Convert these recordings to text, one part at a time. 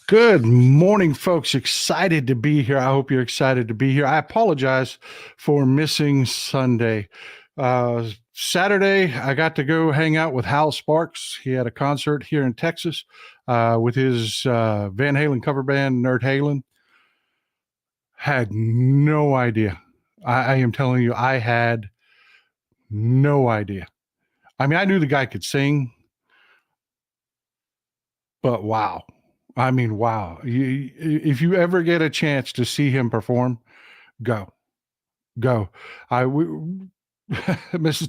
Good morning, folks. Excited to be here. I hope you're excited to be here. I apologize for missing Sunday. Saturday, I got to go hang out with Hal Sparks. He had a concert here in Texas with his Van Halen cover band, Nerd Halen. Had no idea. I am telling you, I had no idea. I mean, I knew the guy could sing, but wow. I mean, wow. If you ever get a chance to see him perform, go. Mrs.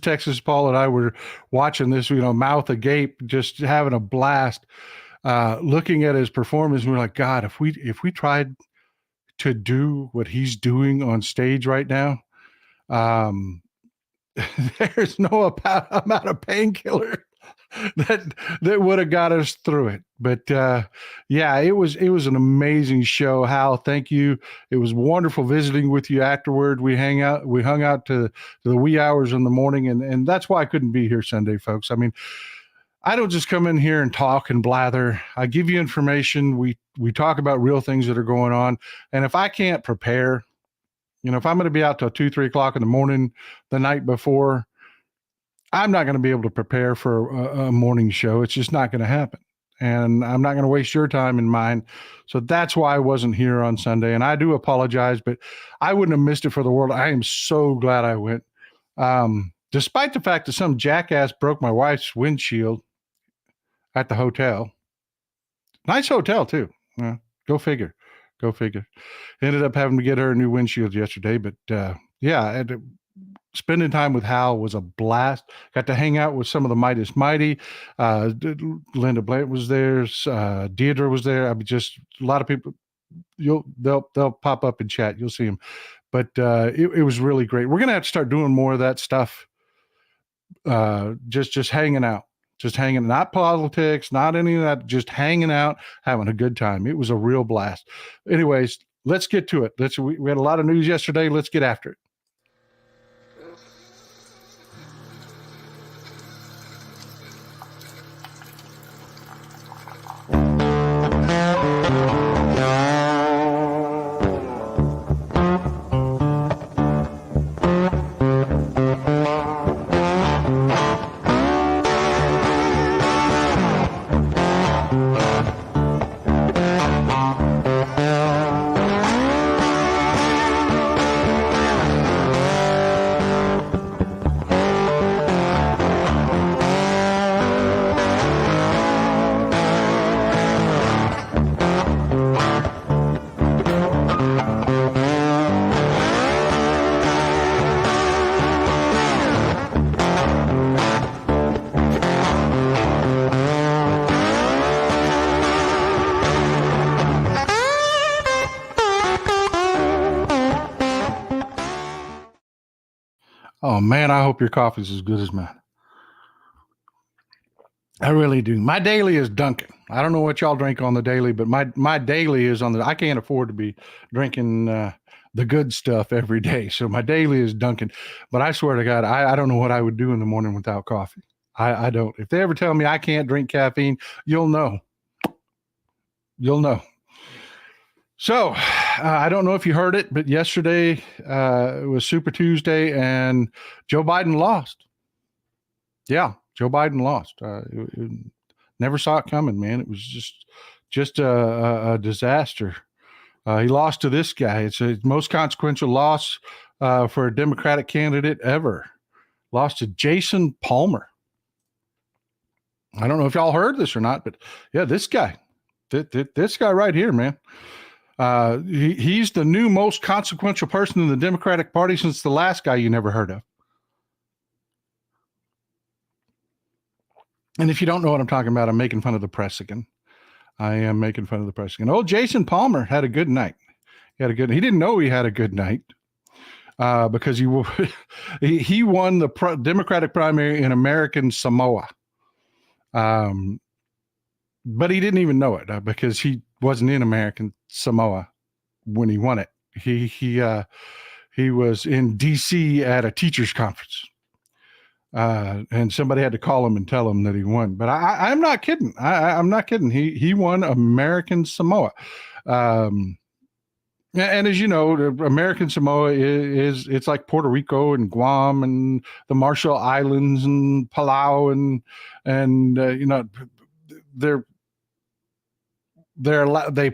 Texas Paul and I were watching this, mouth agape, just having a blast, looking at his performance. And we're like, God, if we tried to do what he's doing on stage right now, there's no amount of painkiller that would have got us through it. But yeah, it was an amazing show. Hal, thank you. It was wonderful visiting with you afterward. We hung out to the wee hours in the morning, and that's why I couldn't be here Sunday, folks. I mean, I don't just come in here and talk and blather. I give you information. We talk about real things that are going on. And if I can't prepare, if I'm going to be out till 2-3 o'clock in the morning the night before, I'm not going to be able to prepare for a morning show. It's just not going to happen. And I'm not going to waste your time and mine. So that's why I wasn't here on Sunday. And I do apologize, but I wouldn't have missed it for the world. I am so glad I went. Despite the fact that some jackass broke my wife's windshield at the hotel. Nice hotel, too. Go figure. Ended up having to get her a new windshield yesterday. But yeah, spending time with Hal was a blast. Got to hang out with some of the Mightiest Mighty. Linda Blant was there. Deirdre was there. I mean, just a lot of people. They'll pop up in chat. You'll see them. But it was really great. We're gonna have to start doing more of that stuff. Just hanging out. Not politics, not any of that, just hanging out, having a good time. It was a real blast. Anyways, let's get to it. We had a lot of news yesterday. Let's get after it. Oh, man, I hope your coffee's as good as mine. I really do. My daily is Dunkin'. I don't know what y'all drink on the daily, but my daily is I can't afford to be drinking the good stuff every day. So my daily is Dunkin'. But I swear to God, I don't know what I would do in the morning without coffee. I don't. If they ever tell me I can't drink caffeine, you'll know. So I don't know if you heard it, but yesterday it was Super Tuesday and Joe Biden lost. Yeah, Joe Biden lost. Never saw it coming, man. It was just a disaster. He lost to this guy. It's the most consequential loss for a Democratic candidate ever. Lost to Jason Palmer. I don't know if y'all heard this or not, but yeah, this guy right here, man. He's the new most consequential person in the Democratic Party since the last guy you never heard of. And if you don't know what I'm talking about, I'm making fun of the press again. I am making fun of the press again. Oh, Jason Palmer had a good night. He didn't know he had a good night because he won the Democratic primary in American Samoa. But he didn't even know it because he wasn't in American Samoa when he won it. He was in D.C. at a teachers conference. And somebody had to call him and tell him that he won. But I'm not kidding. I'm not kidding. He won American Samoa. And as you know, American Samoa is it's like Puerto Rico and Guam and the Marshall Islands and Palau and they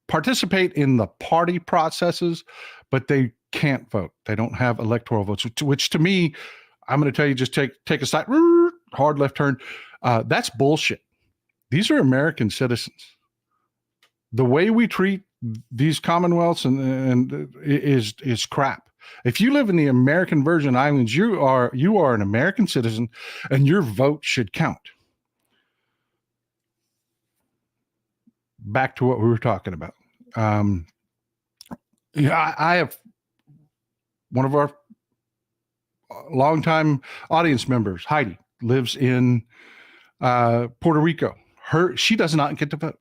participate in the party processes, but they can't vote. They don't have electoral votes, which to me, I'm going to tell you, just take a side, hard left turn. That's bullshit. These are American citizens. The way we treat these commonwealths and is crap. If you live in the American Virgin Islands, you are an American citizen, and your vote should count. Back to what we were talking about. I have one of our longtime audience members, Heidi, lives in Puerto Rico. She does not get to vote.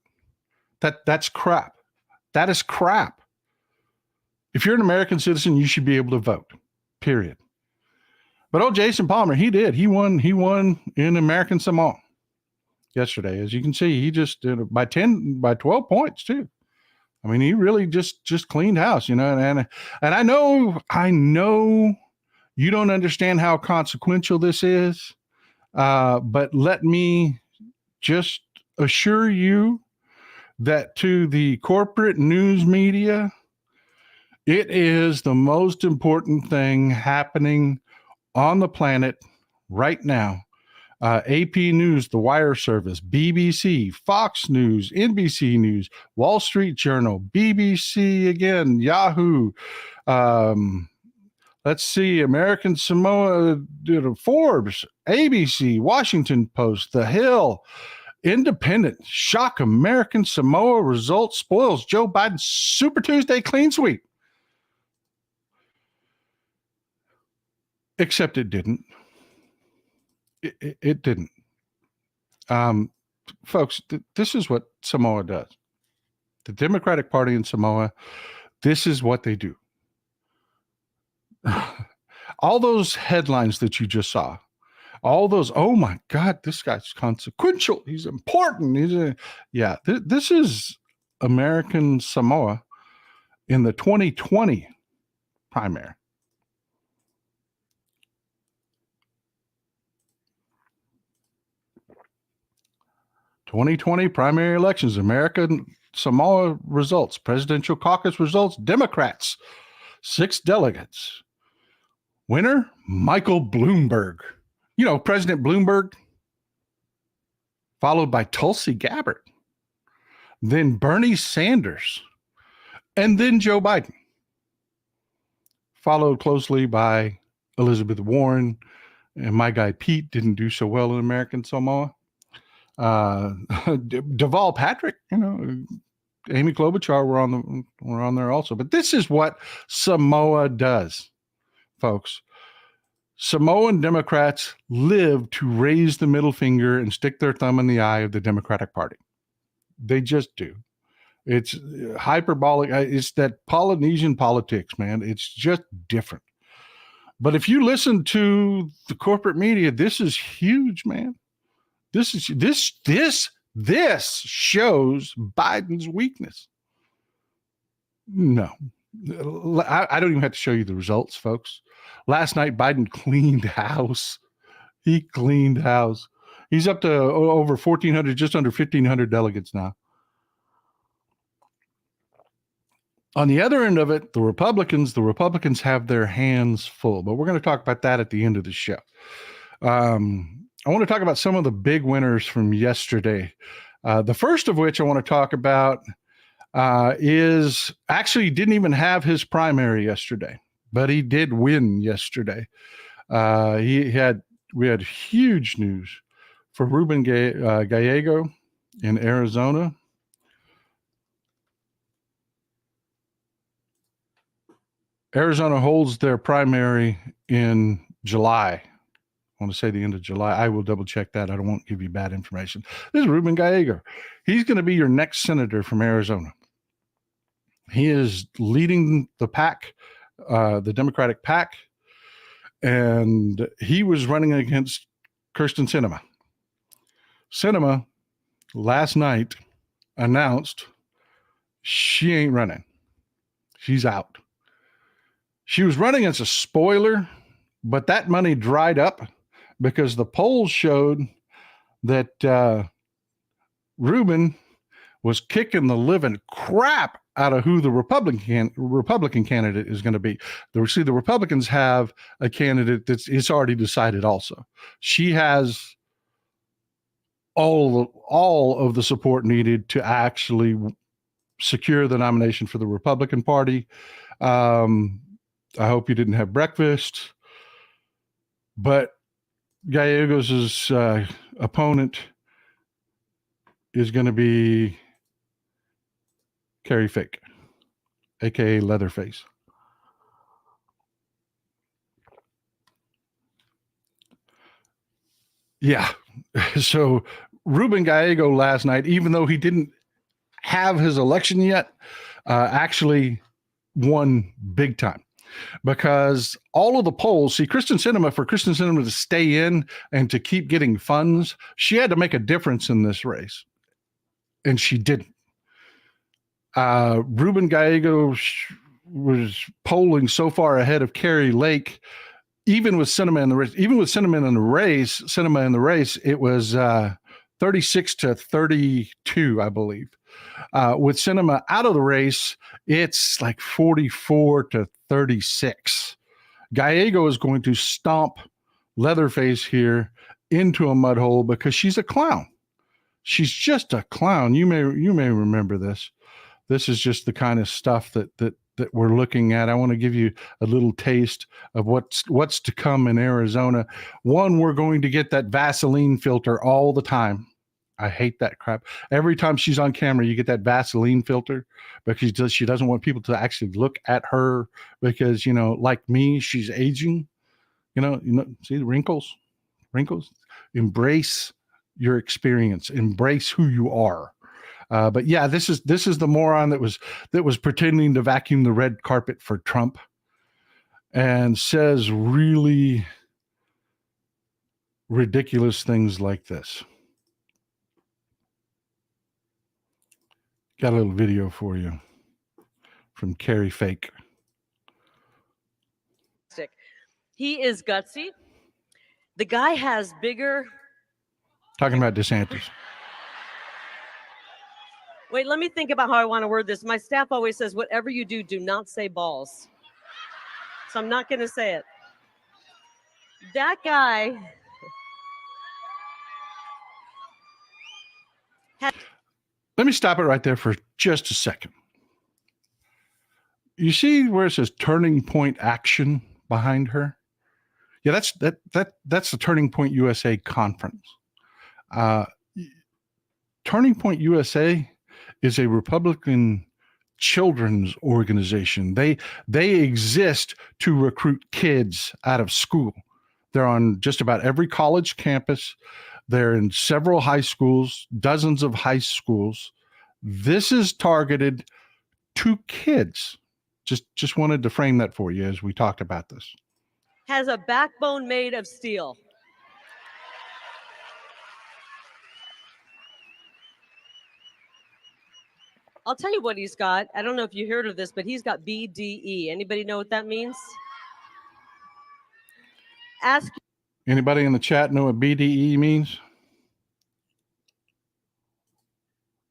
That's crap. That is crap. If you're an American citizen, you should be able to vote, period. But Jason Palmer, he did. He won in American Samoa yesterday. As you can see, he just did by 12 points too. I mean, he really just cleaned house, and I know you don't understand how consequential this is, but let me just assure you that to the corporate news media, it is the most important thing happening on the planet right now. AP News, The Wire Service, BBC, Fox News, NBC News, Wall Street Journal, BBC again, Yahoo. Let's see, American Samoa, Forbes, ABC, Washington Post, The Hill, Independent, shock American Samoa results spoils Joe Biden's Super Tuesday clean sweep. Except it didn't. It didn't. Folks, this is what Samoa does. The Democratic Party in Samoa, this is what they do. All those headlines that you just saw, all those, oh my God, this guy's consequential. He's important. This is American Samoa in the 2020 primary. '20 primary elections, American Samoa results, presidential caucus results, Democrats, 6 delegates. Winner, Michael Bloomberg. President Bloomberg, followed by Tulsi Gabbard, then Bernie Sanders, and then Joe Biden, followed closely by Elizabeth Warren, and my guy Pete didn't do so well in American Samoa. Deval Patrick, Amy Klobuchar were on there also. But this is what Samoa does, folks. Samoan Democrats live to raise the middle finger and stick their thumb in the eye of the Democratic Party. They just do. It's hyperbolic. It's that Polynesian politics, man. It's just different. But if you listen to the corporate media, this is huge, man. This shows Biden's weakness. No, I don't even have to show you the results, folks. Last night, Biden cleaned house. He cleaned house. He's up to over 1,400, just under 1,500 delegates now. On the other end of it, the Republicans have their hands full, but we're going to talk about that at the end of the show. I want to talk about some of the big winners from yesterday. The first of which I want to talk about is actually didn't even have his primary yesterday, but he did win yesterday. We had huge news for Ruben Gallego in Arizona. Arizona holds their primary in July. I want to say the end of July. I will double check that. I don't want to give you bad information. This is Ruben Gallego. He's going to be your next senator from Arizona. He is leading the pack, the Democratic pack. and he was running against Kirsten Sinema. Sinema last night announced she ain't running. She's out. She was running as a spoiler, but that money dried up because the polls showed that Rubin was kicking the living crap out of who the Republican candidate is going to be. The Republicans have a candidate it's already decided also. She has all of the support needed to actually secure the nomination for the Republican Party. I hope you didn't have breakfast, but Gallegos' opponent is going to be Carrie Fake, aka Leatherface. Yeah. So Ruben Gallego last night, even though he didn't have his election yet, actually won big time. Because all of the polls, for Kristen Sinema to stay in and to keep getting funds, she had to make a difference in this race. And she didn't. Ruben Gallego was polling so far ahead of Carrie Lake, even with Sinema in the race. Even with Sinema in the race, it was 36 to 32, I believe. With Sinema out of the race, it's like 44 to 36. Gallego is going to stomp Leatherface here into a mud hole because she's a clown. She's just a clown. You may remember this. This is just the kind of stuff that we're looking at. I want to give you a little taste of what's to come in Arizona. One, we're going to get that Vaseline filter all the time. I hate that crap. Every time she's on camera, you get that Vaseline filter because she doesn't want people to actually look at her because, like me, she's aging. See the wrinkles? Embrace your experience. Embrace who you are. But yeah, this is the moron that was pretending to vacuum the red carpet for Trump and says really ridiculous things like this. Got a little video for you from Carrie Fake. He is gutsy. The guy has bigger. Talking about DeSantis. Wait, let me think about how I want to word this. My staff always says, whatever you do, do not say balls. So I'm not going to say it. That guy. Let me stop it right there for just a second. You see where it says Turning Point Action behind her? Yeah, that's the Turning Point USA conference. Turning Point USA is a Republican children's organization. They exist to recruit kids out of school. They're on just about every college campus. They're in several high schools, dozens of high schools. This is targeted to kids. Just wanted to frame that for you as we talked about this. Has a backbone made of steel. I'll tell you what he's got. I don't know if you heard of this, but he's got BDE. Anybody know what that means? Ask. Anybody in the chat know what BDE means?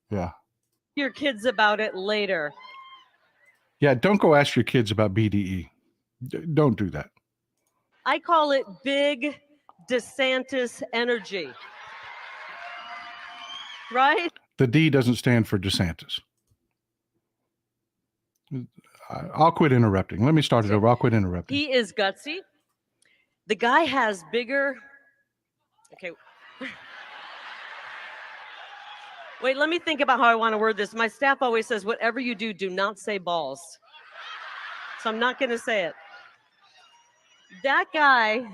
Yeah. Your kids about it later. Yeah, don't go ask your kids about BDE. Don't do that. I call it big DeSantis energy. Right? The D doesn't stand for DeSantis. I'll quit interrupting. Let me start it over. I'll quit interrupting. He is gutsy. The guy has bigger. Okay. Wait, let me think about how I want to word this. My staff always says, whatever you do, do not say balls. So I'm not going to say it. That guy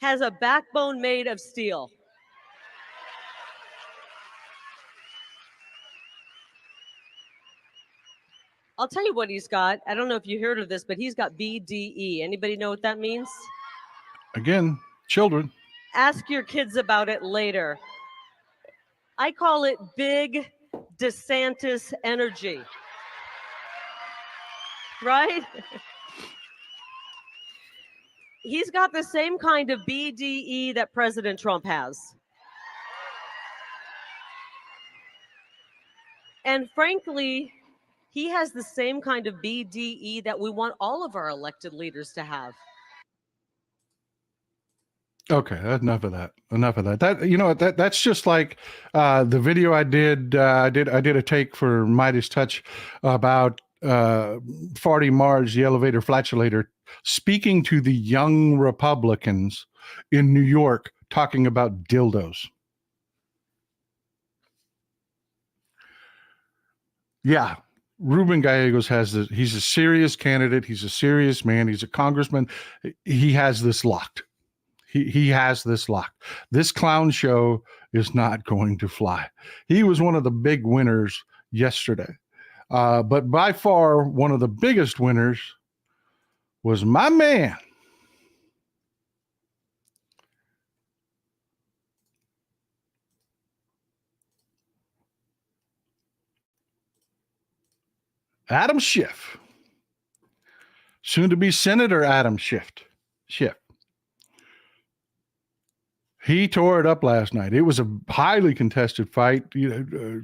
has a backbone made of steel. I'll tell you what he's got. I don't know if you heard of this, but he's got BDE. Anybody know what that means? Again, children. Ask your kids about it later. I call it Big DeSantis energy. Right? He's got the same kind of BDE that President Trump has. And frankly, he has the same kind of BDE that we want all of our elected leaders to have. Okay, enough of that. Enough of that. That's just like the video I did. I did a take for Midas Touch about Farty Marge, the elevator flatulator, speaking to the young Republicans in New York, talking about dildos. Yeah, Ruben Gallegos has this. He's a serious candidate. He's a serious man. He's a congressman. He has this locked. He has this locked. This clown show is not going to fly. He was one of the big winners yesterday. But by far, one of the biggest winners was my man, Adam Schiff, soon to be Senator Adam Schiff. He tore it up last night. It was a highly contested fight.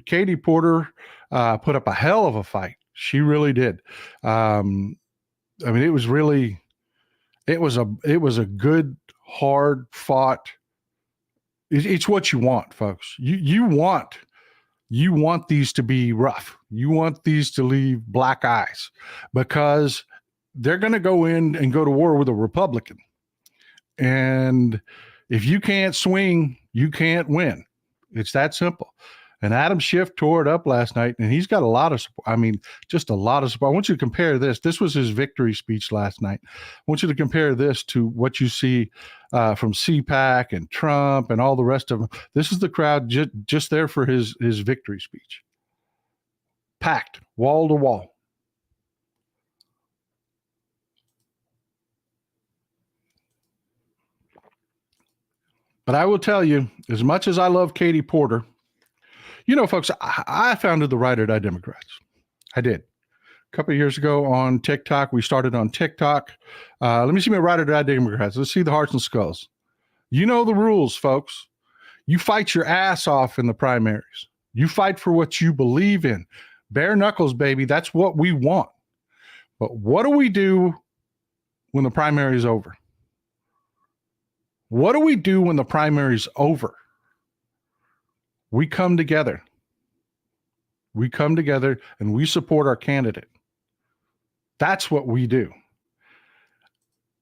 Katie Porter put up a hell of a fight. She really did. I mean, it was a good, hard fought. It's what you want, folks. You want these to be rough. You want these to leave black eyes, because they're going to go in and go to war with a Republican. And if you can't swing, you can't win. It's that simple. And Adam Schiff tore it up last night, and he's got a lot of support. I mean, just a lot of support. I want you to compare this. This was his victory speech last night. I want you to compare this to what you see from CPAC and Trump and all the rest of them. This is the crowd just there for his victory speech. Packed, wall to wall. But I will tell you, as much as I love Katie Porter, folks, I founded the Ride or Die Democrats. I did. A couple of years ago on TikTok. We started on TikTok. Let me see my Ride or Die Democrats. Let's see the hearts and skulls. You know the rules, folks. You fight your ass off in the primaries. You fight for what you believe in. Bare knuckles, baby. That's what we want. But what do we do when the primary is over? What do we do when the primary is over? We come together. We come together and we support our candidate. That's what we do.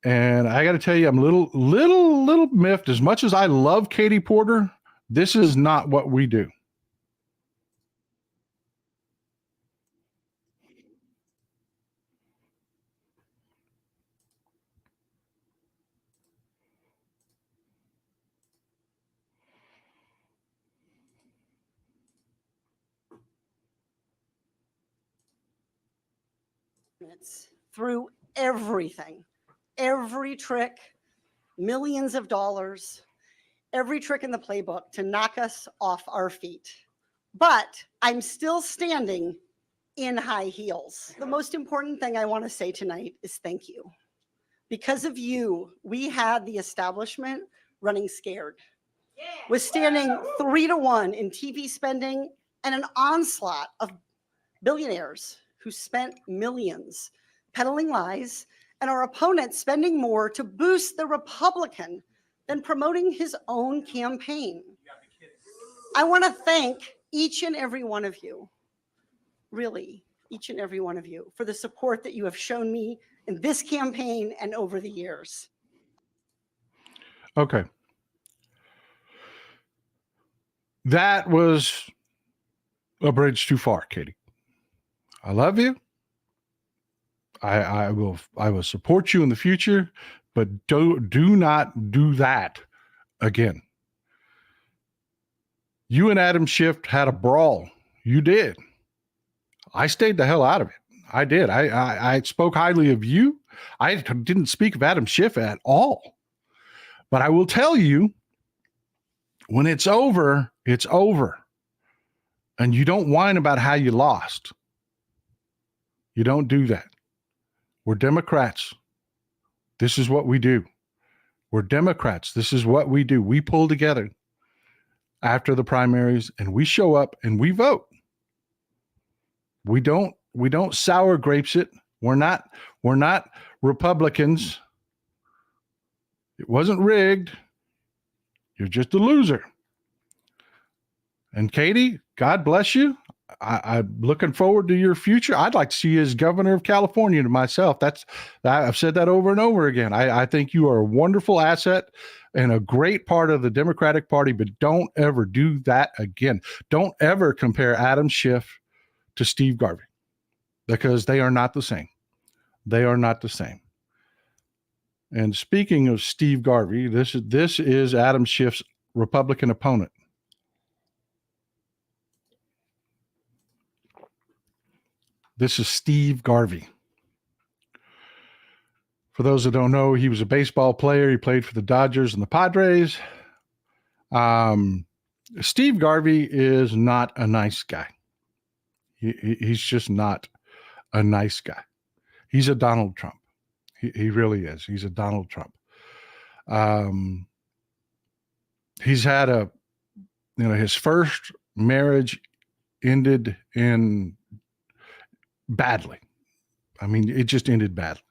And I got to tell you, I'm a little miffed. As much as I love Katie Porter, this is not what we do. Through everything, every trick, millions of dollars, every trick in the playbook to knock us off our feet. But I'm still standing in high heels. The most important thing I want to say tonight is thank you. Because of you, we had the establishment running scared, withstanding 3-1 in TV spending and an onslaught of billionaires who spent millions peddling lies, and our opponent spending more to boost the Republican than promoting his own campaign. I want to thank each and every one of you, really, each and every one of you, for the support that you have shown me in this campaign and over the years. Okay. That was a bridge too far, Katie. I love you. I will support you in the future, but do not do that again. You and Adam Schiff had a brawl. You did. I stayed the hell out of it. I did. I spoke highly of you. I didn't speak of Adam Schiff at all. But I will tell you, when it's over, it's over. And you don't whine about how you lost. You don't do that. We're Democrats. This is what we do. We're Democrats. This is what we do. We pull together after the primaries and we show up and we vote. We don't sour grapes it. We're not Republicans. It wasn't rigged. You're just a loser. And Katie, God bless you. I'm looking forward to your future. I'd like to see you as governor of California to myself. I've said that over and over again. I think you are a wonderful asset and a great part of the Democratic Party, but don't ever do that again. Don't ever compare Adam Schiff to Steve Garvey, because they are not the same. They are not the same. And speaking of Steve Garvey, this is Adam Schiff's Republican opponent. This is Steve Garvey. For those that don't know, he was a baseball player. He played for the Dodgers and the Padres. Steve Garvey is not a nice guy. He's just not a nice guy. He's a Donald Trump. He really is. He's a Donald Trump. He's had his first marriage ended badly. I mean, it just ended badly.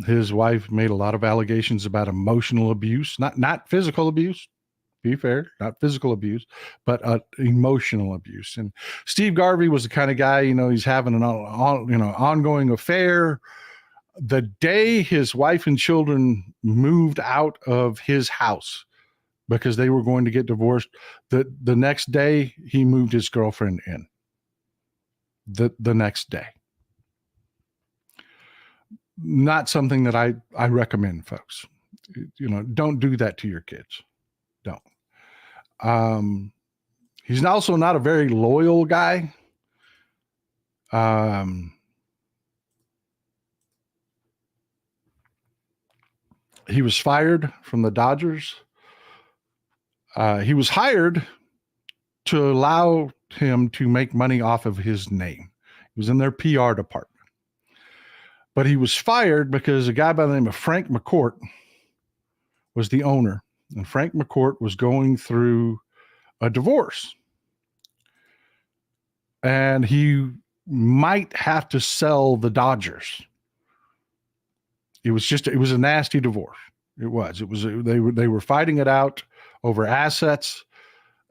His wife made a lot of allegations about emotional abuse, not physical abuse, be fair, not physical abuse, but emotional abuse. And Steve Garvey was the kind of guy, he's having an ongoing affair. The day his wife and children moved out of his house because they were going to get divorced, the next day he moved his girlfriend in. The next day. Not something that I recommend, folks. Don't do that to your kids. Don't. He's also not a very loyal guy. He was fired from the Dodgers. He was hired to allow him to make money off of his name. He was in their PR department. But he was fired because a guy by the name of Frank McCourt was the owner. And Frank McCourt was going through a divorce. And he might have to sell the Dodgers. It was a nasty divorce. They were fighting it out over assets.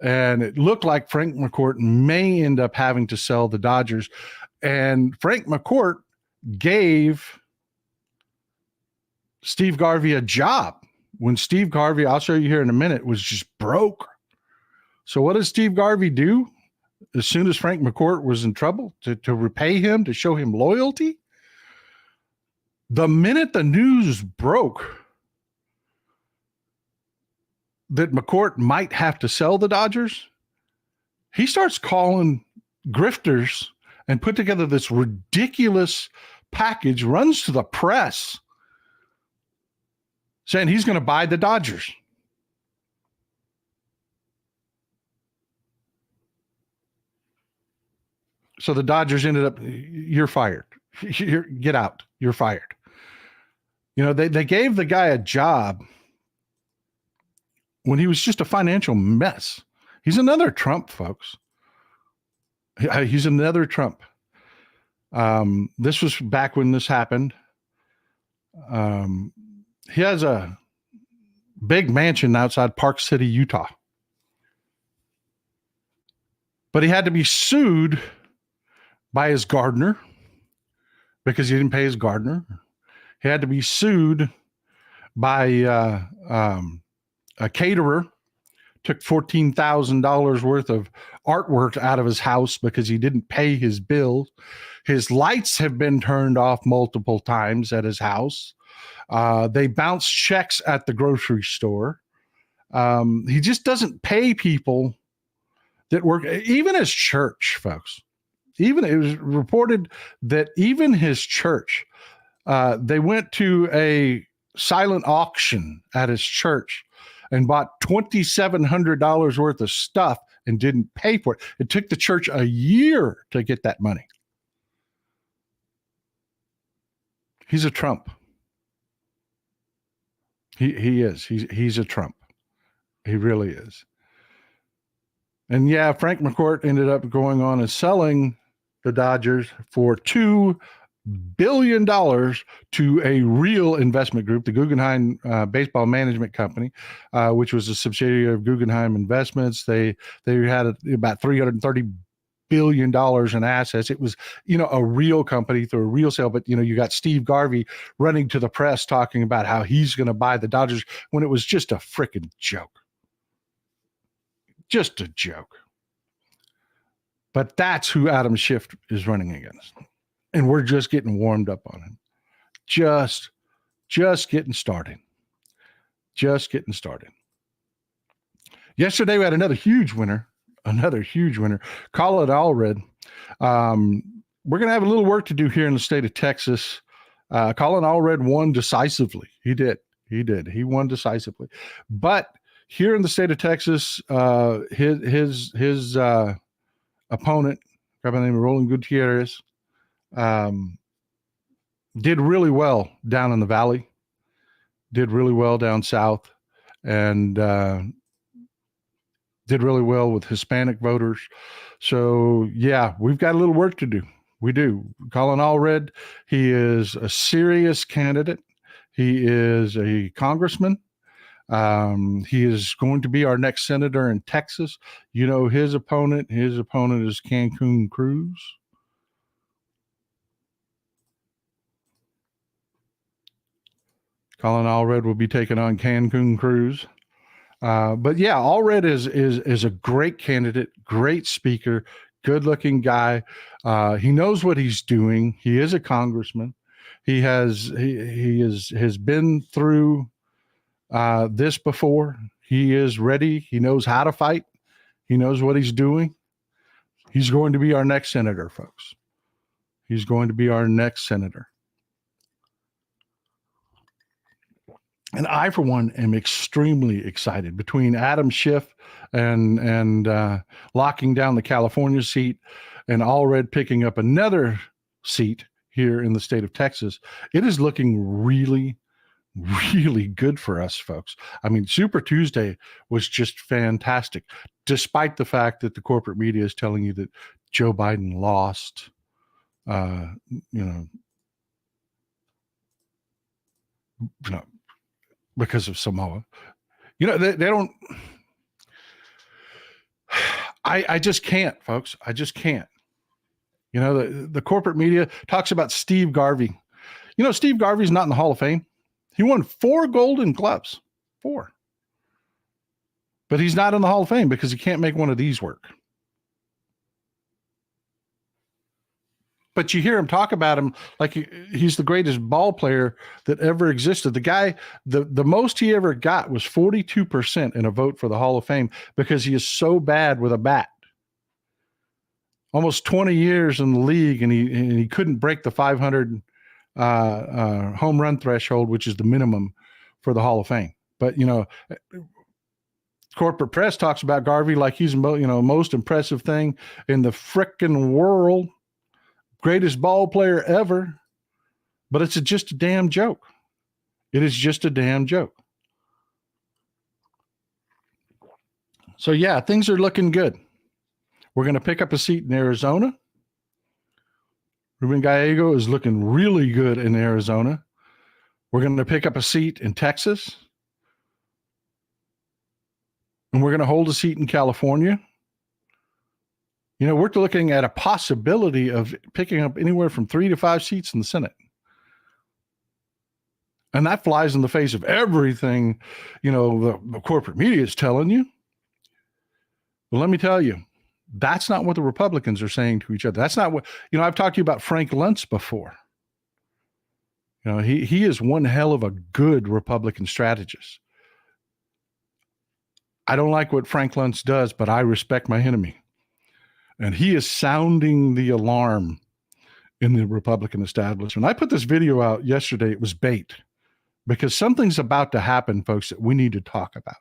And it looked like Frank McCourt may end up having to sell the Dodgers. And Frank McCourt gave Steve Garvey a job when Steve Garvey, I'll show you here in a minute, was just broke. So what does Steve Garvey do as soon as Frank McCourt was in trouble to repay him, to show him loyalty? The minute the news broke that McCourt might have to sell the Dodgers, he starts calling grifters and put together this ridiculous package, runs to the press saying he's going to buy the Dodgers. So the Dodgers ended up, you're fired. Get out. You're fired. They gave the guy a job when he was just a financial mess. He's another Trump, folks. He's another Trump. This was back when this happened. He has a big mansion outside Park City, Utah. But he had to be sued by his gardener because he didn't pay his gardener. He had to be sued by a caterer, took $14,000 worth of artwork out of his house because he didn't pay his bill. His lights have been turned off multiple times at his house. They bounce checks at the grocery store. He just doesn't pay people that work, even his church, folks. Even it was reported that even his church, they went to a silent auction at his church and bought $2,700 worth of stuff and didn't pay for it. It took the church a year to get that money. He's a Trump. He is. He's a Trump. He really is. And yeah, Frank McCourt ended up going on and selling the Dodgers for $2 billion to a real investment group, the Guggenheim Baseball Management Company, which was a subsidiary of Guggenheim Investments. They had about $330 billion in assets. It was, a real company through a real sale. But, you got Steve Garvey running to the press talking about how he's going to buy the Dodgers when it was just a freaking joke. Just a joke. But that's who Adam Schiff is running against. And we're just getting warmed up on him. Just getting started. Just getting started. Yesterday, we had another huge winner. Colin Allred. We're going to have a little work to do here in the state of Texas. Colin Allred won decisively. He did. He won decisively. But here in the state of Texas, his opponent, by the name of Roland Gutierrez, did really well down in the valley, did really well down south, and did really well with Hispanic voters. So, yeah, we've got a little work to do. We do. Colin Allred, he is a serious candidate. He is a congressman. He is going to be our next senator in Texas. His opponent is Cancun Cruz. Colin Allred will be taking on Cancun Cruz. But yeah, Allred is a great candidate, great speaker, good-looking guy. He knows what he's doing. He is a congressman. He has been through this before. He is ready. He knows how to fight. He knows what he's doing. He's going to be our next senator, folks. He's going to be our next senator. And I, for one, am extremely excited between Adam Schiff and locking down the California seat and Allred picking up another seat here in the state of Texas. It is looking really, really good for us, folks. I mean, Super Tuesday was just fantastic, despite the fact that the corporate media is telling you that Joe Biden lost, because of Samoa. They don't. I just can't, folks. I just can't. The corporate media talks about Steve Garvey. Steve Garvey's not in the Hall of Fame. He won 4 Golden Gloves. 4. But he's not in the Hall of Fame because he can't make one of these work. But you hear him talk about him like he's the greatest ball player that ever existed. The guy, the most he ever got was 42% in a vote for the Hall of Fame because he is so bad with a bat. Almost 20 years in the league, and he couldn't break the 500 home run threshold, which is the minimum for the Hall of Fame. But, corporate press talks about Garvey like he's, most impressive thing in the frickin' world. Greatest ball player ever, but it's just a damn joke. It is just a damn joke. So yeah, things are looking good. We're going to pick up a seat in Arizona. Ruben Gallego is looking really good in Arizona. We're going to pick up a seat in Texas. And we're going to hold a seat in California. We're looking at a possibility of picking up anywhere from 3 to 5 seats in the Senate. And that flies in the face of everything, the corporate media is telling you. But let me tell you, that's not what the Republicans are saying to each other. That's not what, I've talked to you about Frank Luntz before. He is one hell of a good Republican strategist. I don't like what Frank Luntz does, but I respect my enemy. And he is sounding the alarm in the Republican establishment. I put this video out yesterday. It was bait because something's about to happen, folks, that we need to talk about.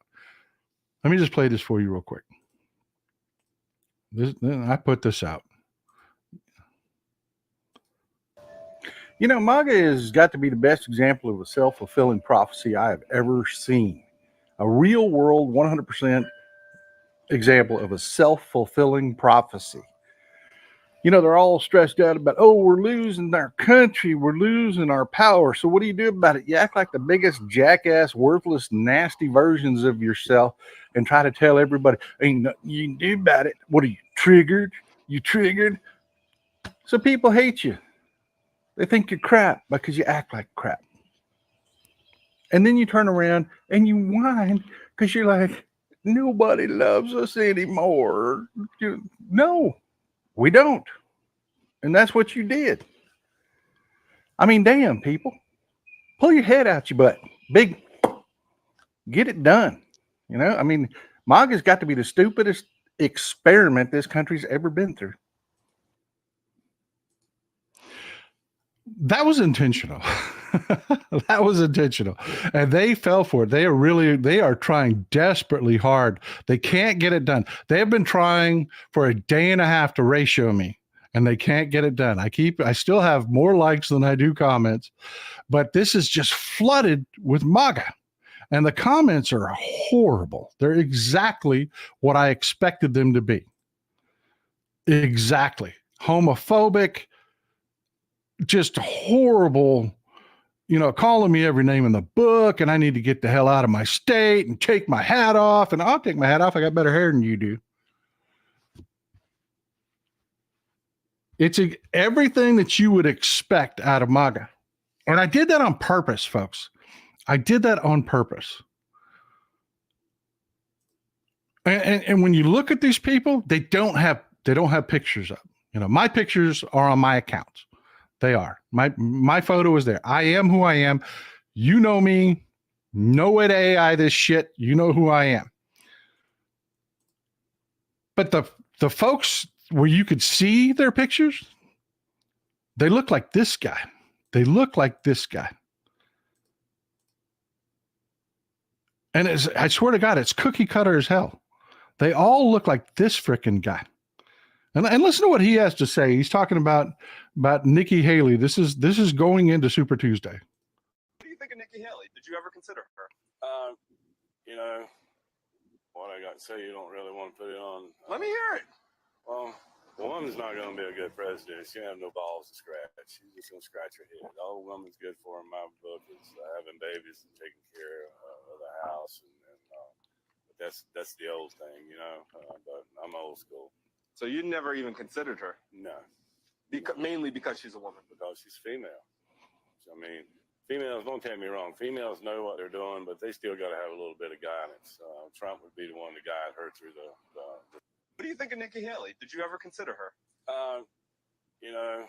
Let me just play this for you real quick. I put this out. You know, MAGA has got to be the best example of a self-fulfilling prophecy I have ever seen. A real world, 100% example of a self-fulfilling prophecy. You know, they're all stressed out about, oh, we're losing our country, we're losing our power. So what do you do about it? You act like the biggest jackass, worthless, nasty versions of yourself and try to tell everybody, ain't nothing you can do about it. What are you, triggered? You triggered? So people hate you. They think you're crap because you act like crap. And then you turn around and you whine because you're like, nobody loves us anymore. No, we don't. And that's what you did. I mean, damn, people. Pull your head out your butt. Big. Get it done. You know, I mean, MAGA's got to be the stupidest experiment this country's ever been through. That was intentional. That was intentional. And they fell for it. They are trying desperately hard. They can't get it done. They have been trying for a day and a half to ratio me, and they can't get it done. I still have more likes than I do comments, but this is just flooded with MAGA. And the comments are horrible. They're exactly what I expected them to be. Exactly. Homophobic, just horrible, you know, calling me every name in the book, and I need to get the hell out of my state and take my hat off. And I'll take my hat off. I got better hair than you do. It's everything that you would expect out of MAGA. And I did that on purpose, folks. I did that on purpose. And when you look at these people, they don't have pictures up. You know, my pictures are on my accounts. They are. My photo is there. I am who I am. You know me. No way to AI this shit. You know who I am. But the folks where you could see their pictures, they look like this guy. They look like this guy. And I swear to God, it's cookie cutter as hell. They all look like this frickin' guy. And listen to what he has to say. He's talking about Nikki Haley. This is going into Super Tuesday. What do you think of Nikki Haley? Did you ever consider her? You know, what I got to say, you don't really want to put it on. Let me hear it. Well, the woman's not going to be a good president. She have no balls to scratch. She's just going to scratch her head. All a woman's good for in my book is having babies and taking care of the house. But that's the old thing, you know. But I'm old school. So you never even considered her? No. Mainly because she's a woman? Because she's female. I mean, females, don't take me wrong, females know what they're doing, but they still got to have a little bit of guidance. Trump would be the one to guide her through the What do you think of Nikki Haley? Did you ever consider her? You know.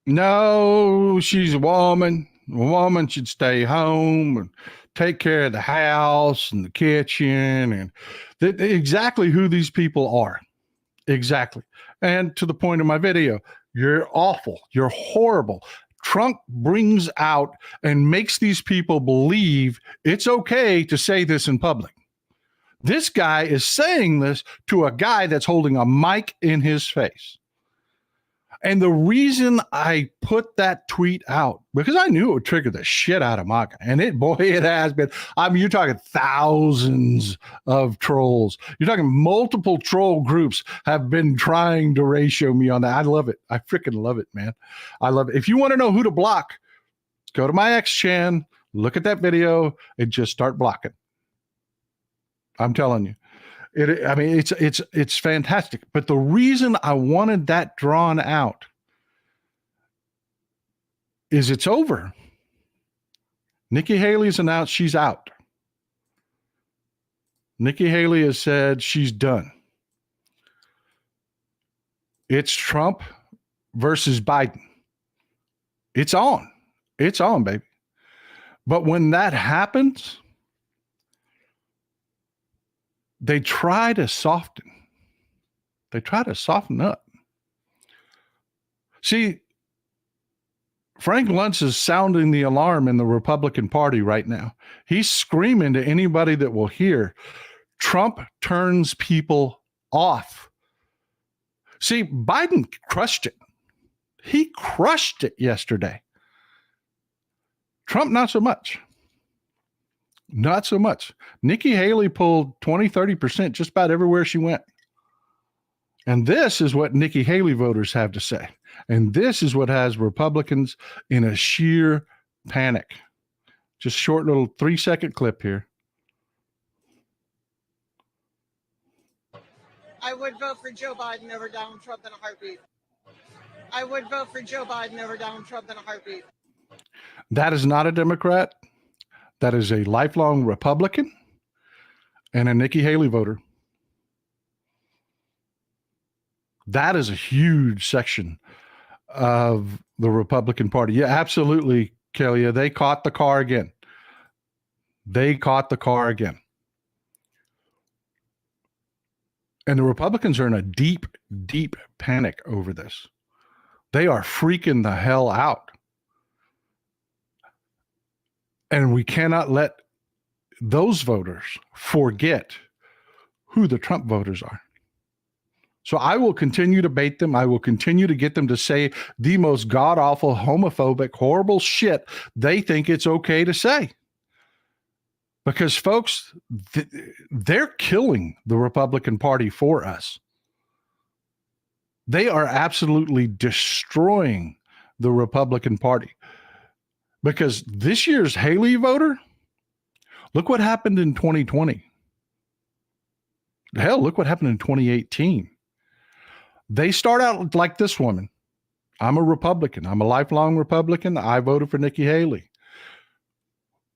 No, she's a woman. A woman should stay home and take care of the house and the kitchen and exactly who these people are. Exactly. And to the point of my video, you're awful. You're horrible. Trump brings out and makes these people believe it's okay to say this in public. This guy is saying this to a guy that's holding a mic in his face. And the reason I put that tweet out, because I knew it would trigger the shit out of MAGA. And it has been. I mean, you're talking thousands of trolls. You're talking multiple troll groups have been trying to ratio me on that. I love it. I freaking love it, man. I love it. If you want to know who to block, go to my X-Chan, look at that video, and just start blocking. I'm telling you. I mean, it's fantastic. But the reason I wanted that drawn out is it's over. Nikki Haley's announced she's out. Nikki Haley has said she's done. It's Trump versus Biden. It's on. It's on, baby. But when that happens, they try to soften. They try to soften up. See, Frank Luntz is sounding the alarm in the Republican Party right now. He's screaming to anybody that will hear, Trump turns people off. See, Biden crushed it. He crushed it yesterday. Trump, not so much. Not so much. Nikki Haley pulled 20, 30% just about everywhere she went. And this is what Nikki Haley voters have to say. And this is what has Republicans in a sheer panic. Just short little 3-second clip here. I would vote for Joe Biden over Donald Trump in a heartbeat. I would vote for Joe Biden over Donald Trump in a heartbeat. That is not a Democrat. That is a lifelong Republican and a Nikki Haley voter. That is a huge section of the Republican Party. Yeah, absolutely, Kelly. They caught the car again. They caught the car again. And the Republicans are in a deep, deep panic over this. They are freaking the hell out. And we cannot let those voters forget who the Trump voters are. So I will continue to bait them. I will continue to get them to say the most god-awful, homophobic, horrible shit they think it's okay to say. Because, folks, they're killing the Republican Party for us. They are absolutely destroying the Republican Party. Because this year's Haley voter, look what happened in 2020. Hell, look what happened in 2018. They start out like this woman. I'm a Republican. I'm a lifelong Republican. I voted for Nikki Haley.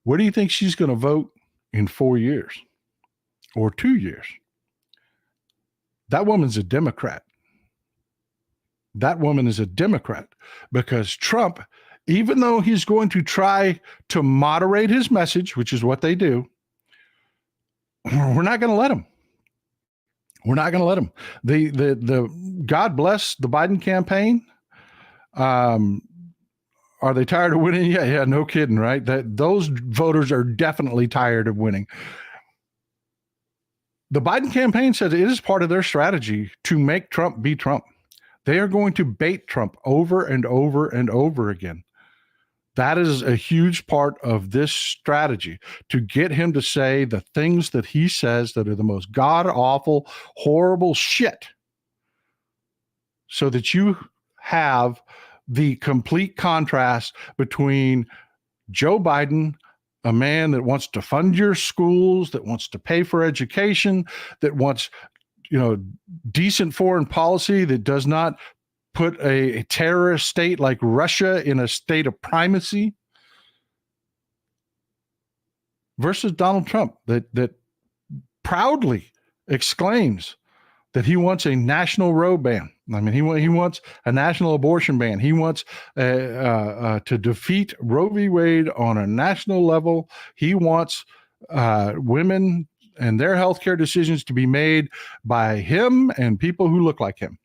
Where do you think she's going to vote in 4 years or 2 years? That woman's a Democrat. That woman is a Democrat because Trump, even though he's going to try to moderate his message, which is what they do, we're not going to let him. We're not going to let him. The God bless the Biden campaign. Are they tired of winning? Yeah, no kidding, right? Those voters are definitely tired of winning. The Biden campaign said it is part of their strategy to make Trump be Trump. They are going to bait Trump over and over and over again. That is a huge part of this strategy, to get him to say the things that he says that are the most god-awful, horrible shit, so that you have the complete contrast between Joe Biden, a man that wants to fund your schools, that wants to pay for education, that wants, decent foreign policy, that does not put a terrorist state like Russia in a state of primacy, versus Donald Trump that proudly exclaims that he wants a national road ban. I mean, he wants a national abortion ban. He wants to defeat Roe v. Wade on a national level. He wants women and their healthcare decisions to be made by him and people who look like him.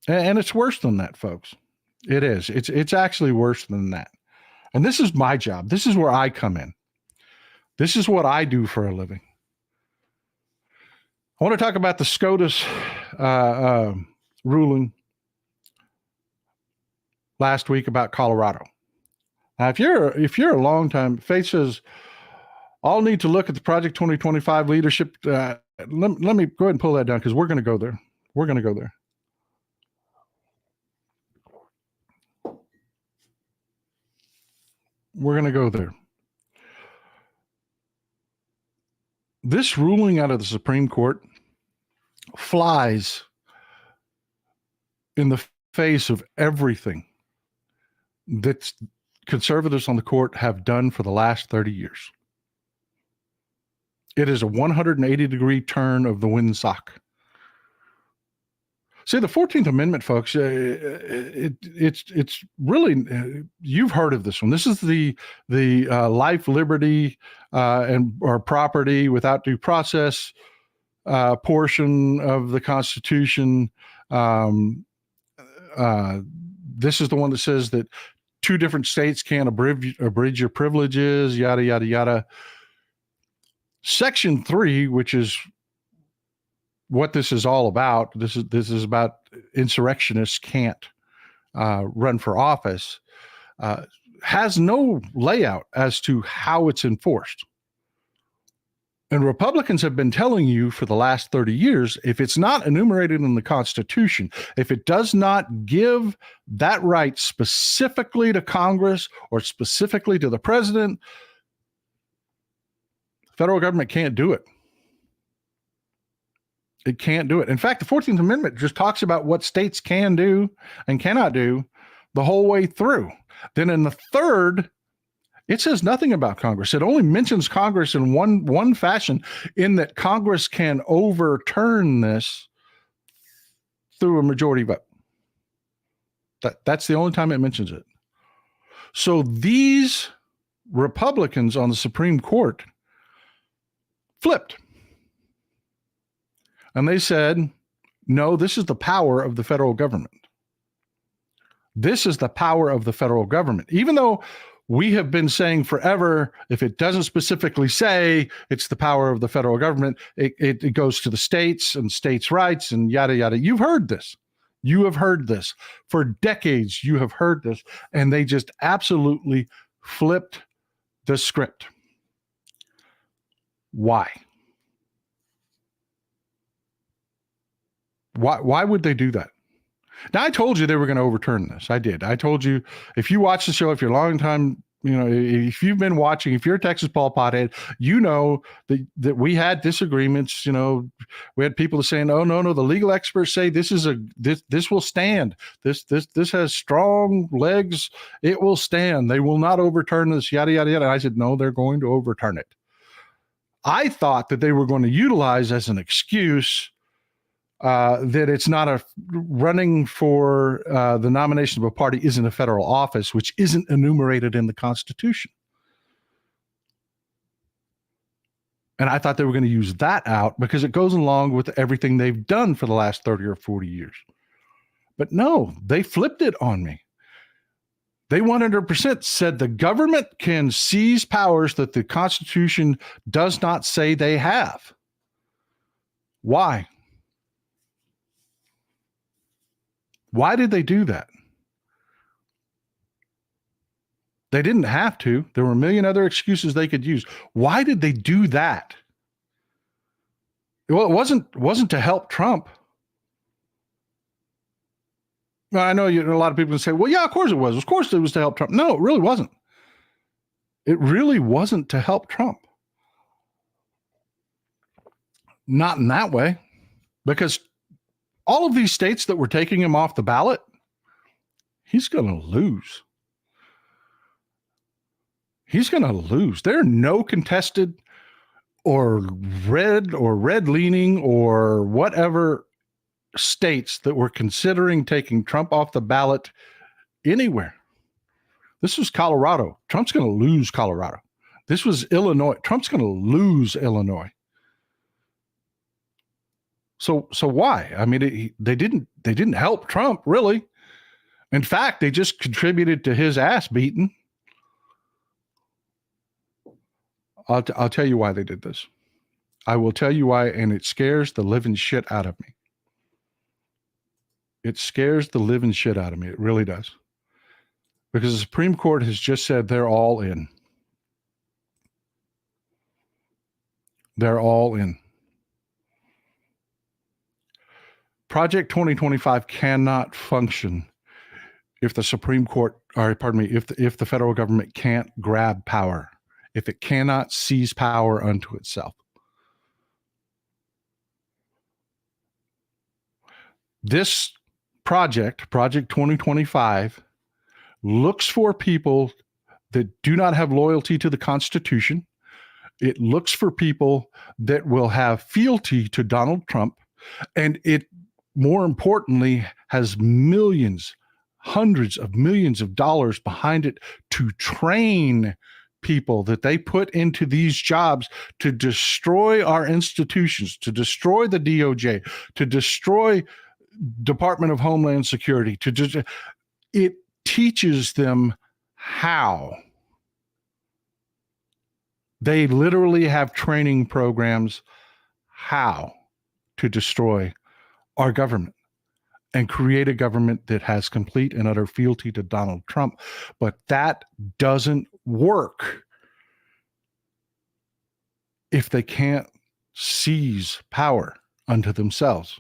And it's worse than that, folks. It is. It's actually worse than that. And this is my job. This is where I come in. This is what I do for a living. I want to talk about the SCOTUS ruling last week about Colorado. Now, if you're a long time, Faith says, I'll need to look at the Project 2025 leadership. Let me go ahead and pull that down because we're going to go there. We're going to go there. We're going to go there. This ruling out of the Supreme Court flies in the face of everything that conservatives on the court have done for the last 30 years. It is a 180-degree turn of the windsock. See, the 14th Amendment, folks, it's really, you've heard of this one. This is the life, liberty, or property without due process portion of the Constitution. This is the one that says that two different states can abridge your privileges, yada, yada, yada. Section 3, which is what this is all about. This is about insurrectionists can't run for office. Has no layout as to how it's enforced. And Republicans have been telling you for the last 30 years, if it's not enumerated in the Constitution, if it does not give that right specifically to Congress or specifically to the president, the federal government can't do it. It can't do it. In fact, the 14th Amendment just talks about what states can do and cannot do the whole way through. Then in the third, it says nothing about Congress. It only mentions Congress in one fashion, in that Congress can overturn this through a majority vote. That's the only time it mentions it. So these Republicans on the Supreme Court flipped. And they said, no, this is the power of the federal government. This is the power of the federal government. Even though we have been saying forever, if it doesn't specifically say it's the power of the federal government, it goes to the states and states' rights and yada, yada. You've heard this. You have heard this. For decades, you have heard this. And they just absolutely flipped the script. Why? Why would they do that? Now, I told you they were going to overturn this. I did. I told you, if you watch the show, if you're a long time, if you've been watching, if you're a Texas Paul Pothead, you know that we had disagreements. We had people saying, "Oh, no, the legal experts say this will stand. This has strong legs. It will stand. They will not overturn this." Yada yada yada. And I said, "No, they're going to overturn it." I thought that they were going to utilize as an excuse that it's not a running for the nomination of a party isn't a federal office, which isn't enumerated in the Constitution. And I thought they were going to use that out because it goes along with everything they've done for the last 30 or 40 years. But no, they flipped it on me. They 100% said the government can seize powers that the Constitution does not say they have. Why? Why did they do that? They didn't have to. There were a million other excuses they could use. Why did they do that? Well, it wasn't to help Trump. Well, I know a lot of people say, well, yeah, of course it was. Of course it was to help Trump. No, it really wasn't. It really wasn't to help Trump. Not in that way, because all of these states that were taking him off the ballot, he's going to lose. He's going to lose. There are no contested or red leaning or whatever states that were considering taking Trump off the ballot anywhere. This was Colorado. Trump's going to lose Colorado. This was Illinois. Trump's going to lose Illinois. So why? I mean, they didn't help Trump, really. In fact, they just contributed to his ass beating. I'll tell you why they did this. I will tell you why, and it scares the living shit out of me. It scares the living shit out of me. It really does. Because the Supreme Court has just said they're all in. They're all in. Project 2025 cannot function if the Supreme Court, if the federal government can't grab power, if it cannot seize power unto itself. This project, Project 2025, looks for people that do not have loyalty to the Constitution. It looks for people that will have fealty to Donald Trump, and it more importantly, has millions, hundreds of millions of dollars behind it to train people that they put into these jobs to destroy our institutions, to destroy the DOJ, to destroy Department of Homeland Security, it teaches them how. They literally have training programs how to destroy our government and create a government that has complete and utter fealty to Donald Trump. But that doesn't work if they can't seize power unto themselves.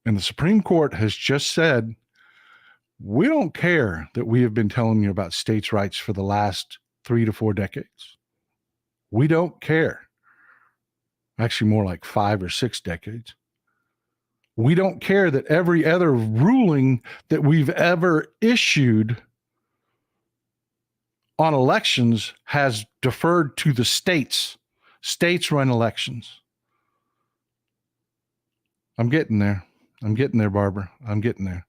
And the Supreme Court has just said, we don't care that we have been telling you about states' rights for the last 3 to 4 decades. We don't care. Actually, more like 5 or 6 decades. We don't care that every other ruling that we've ever issued on elections has deferred to the states. States run elections. I'm getting there. I'm getting there, Barbara. I'm getting there.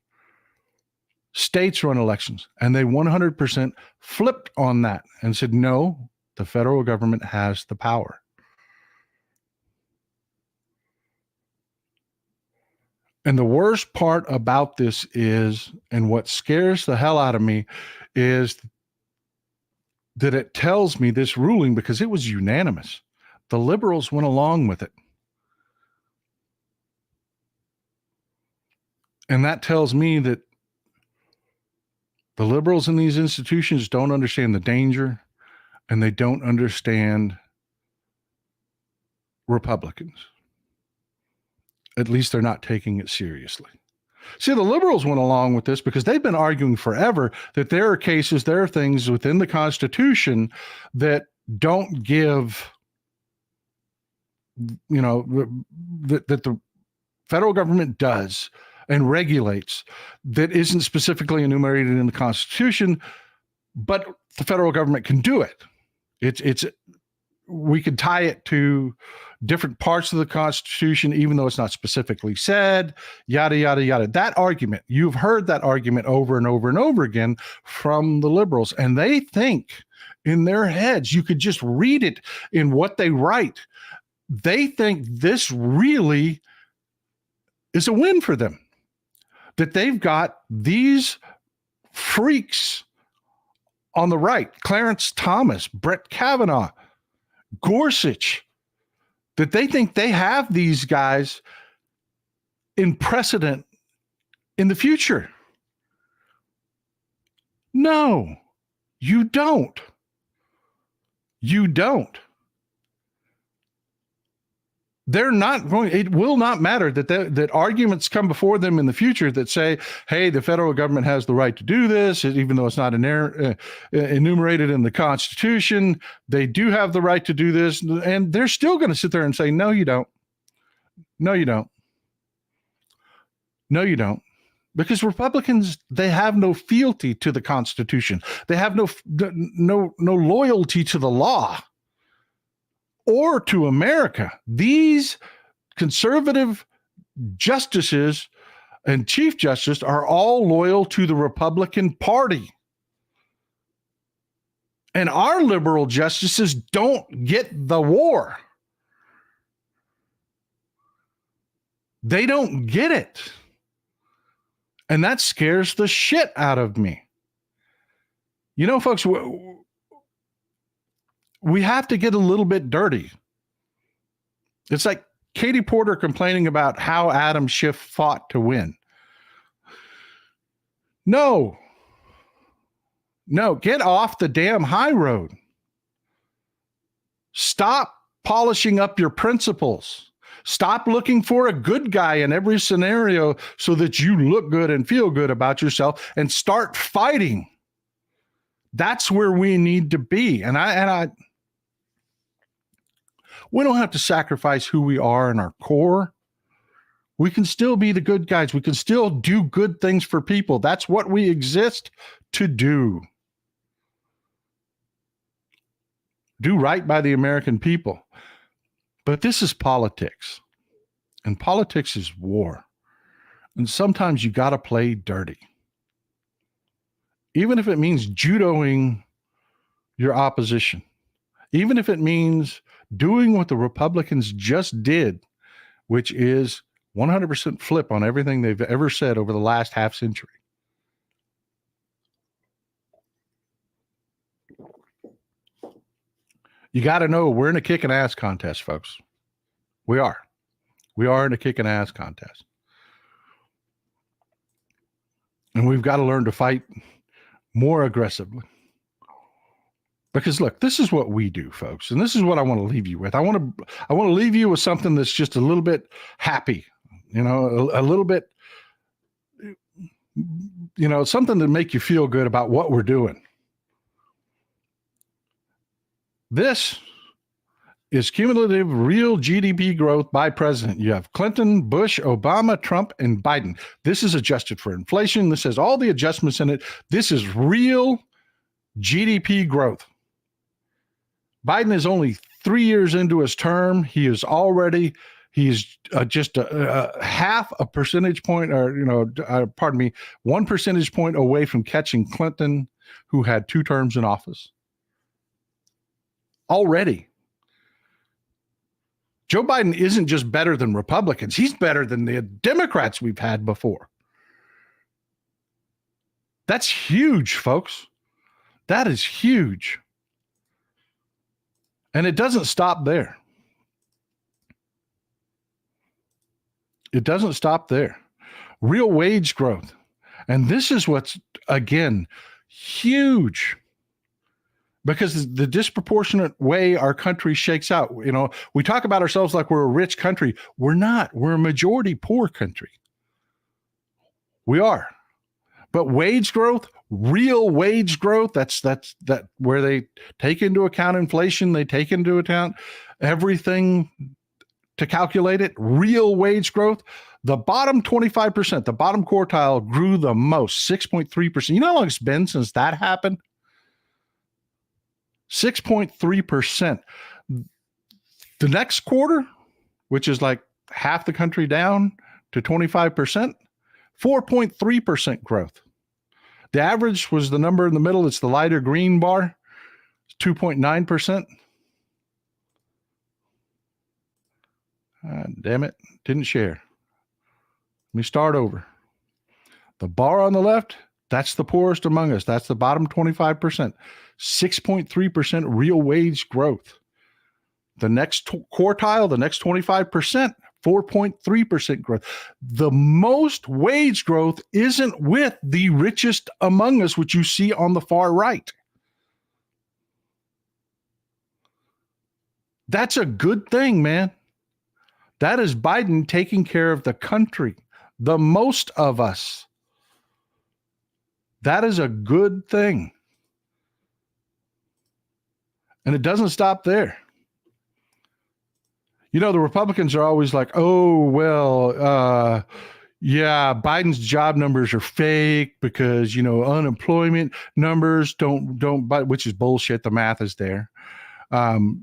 States run elections, and they 100% flipped on that and said, no, the federal government has the power. And the worst part about this is, and what scares the hell out of me, is that it tells me this ruling, because it was unanimous. The liberals went along with it. And that tells me that the liberals in these institutions don't understand the danger, and they don't understand Republicans. At least they're not taking it seriously. See, the liberals went along with this because they've been arguing forever that there are cases, there are things within the Constitution that don't give, that the federal government does and regulates that isn't specifically enumerated in the Constitution, but the federal government can do it. We could tie it to different parts of the Constitution, even though it's not specifically said, yada, yada, yada. That argument, you've heard that argument over and over and over again from the liberals, and they think in their heads, you could just read it in what they write. They think this really is a win for them, that they've got these freaks on the right, Clarence Thomas, Brett Kavanaugh, Gorsuch, that they think they have these guys in precedent in the future. No, you don't. You don't. They're not going, it will not matter that arguments come before them in the future that say, hey, the federal government has the right to do this, even though it's not enumerated in the Constitution. They do have the right to do this. And they're still going to sit there and say, no, you don't. No, you don't. No, you don't. Because Republicans, they have no fealty to the Constitution. They have no loyalty to the law or to America. These conservative justices and Chief Justice are all loyal to the Republican Party. And our liberal justices don't get the war. They don't get it. And that scares the shit out of me. You know, folks, we have to get a little bit dirty. It's like Katie Porter complaining about how Adam Schiff fought to win. No, get off the damn high road. Stop polishing up your principles. Stop looking for a good guy in every scenario so that you look good and feel good about yourself, and start fighting. That's where we need to be. And we don't have to sacrifice who we are in our core. We can still be the good guys. We can still do good things for people. That's what we exist to do. Do right by the American people. But this is politics. And politics is war. And sometimes you got to play dirty. Even if it means judoing your opposition, even if it means doing what the Republicans just did, which is 100% flip on everything they've ever said over the last half century. You got to know we're in a kicking ass contest, folks. We are. We are in a kicking ass contest. And we've got to learn to fight more aggressively. Because look, this is what we do, folks. And this is what I want to leave you with. I want to leave you with something that's just a little bit happy, you know, a little bit, you know, something to make you feel good about what we're doing. This is cumulative real GDP growth by president. You have Clinton, Bush, Obama, Trump, and Biden. This is adjusted for inflation. This has all the adjustments in it. This is real GDP growth. Biden is only 3 years into his term. He's just a half a percentage point, or, you know, 1 percentage point away from catching Clinton, who had 2 terms in office. Already. Joe Biden isn't just better than Republicans. He's better than the Democrats we've had before. That's huge, folks. That is huge. And it doesn't stop there. It doesn't stop there. Real wage growth. And this is what's, again, huge. Because the disproportionate way our country shakes out. You know, we talk about ourselves like we're a rich country. We're not. We're a majority poor country. We are. But wage growth, real wage growth, that's where they take into account inflation, they take into account everything to calculate it. Real wage growth, the bottom 25%, the bottom quartile grew the most, 6.3%. You know how long it's been since that happened? 6.3%. The next quarter, which is like half the country down to 25%, 4.3% growth. The average was the number in the middle. It's the lighter green bar, 2.9%. Damn it, didn't share. Let me start over. The bar on the left, that's the poorest among us. That's the bottom 25%. 6.3% real wage growth. The next quartile, the next 25%, 4.3% growth. The most wage growth isn't with the richest among us, which you see on the far right. That's a good thing, man. That is Biden taking care of the country, the most of us. That is a good thing. And it doesn't stop there. You know, the Republicans are always like, oh, well, yeah, Biden's job numbers are fake because, you know, unemployment numbers don't, which is bullshit. The math is there. And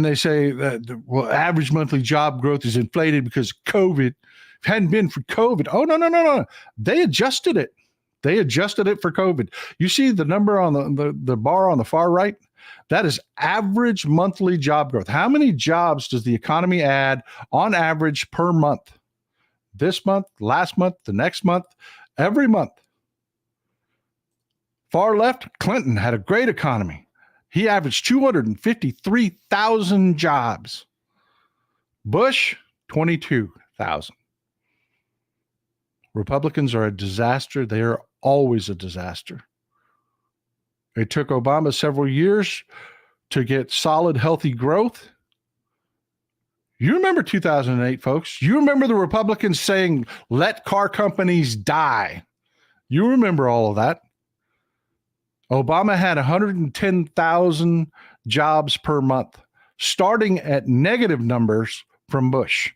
they say that, well, average monthly job growth is inflated because COVID. If it hadn't been for COVID, oh, no. They adjusted it. They adjusted it for COVID. You see the number on the bar on the far right? That is average monthly job growth. How many jobs does the economy add on average per month? This month, last month, the next month, every month. Far left, Clinton had a great economy. He averaged 253,000 jobs. Bush, 22,000. Republicans are a disaster. They are always a disaster. It took Obama several years to get solid, healthy growth. You remember 2008, folks. You remember the Republicans saying, let car companies die. You remember all of that. Obama had 110,000 jobs per month, starting at negative numbers from Bush.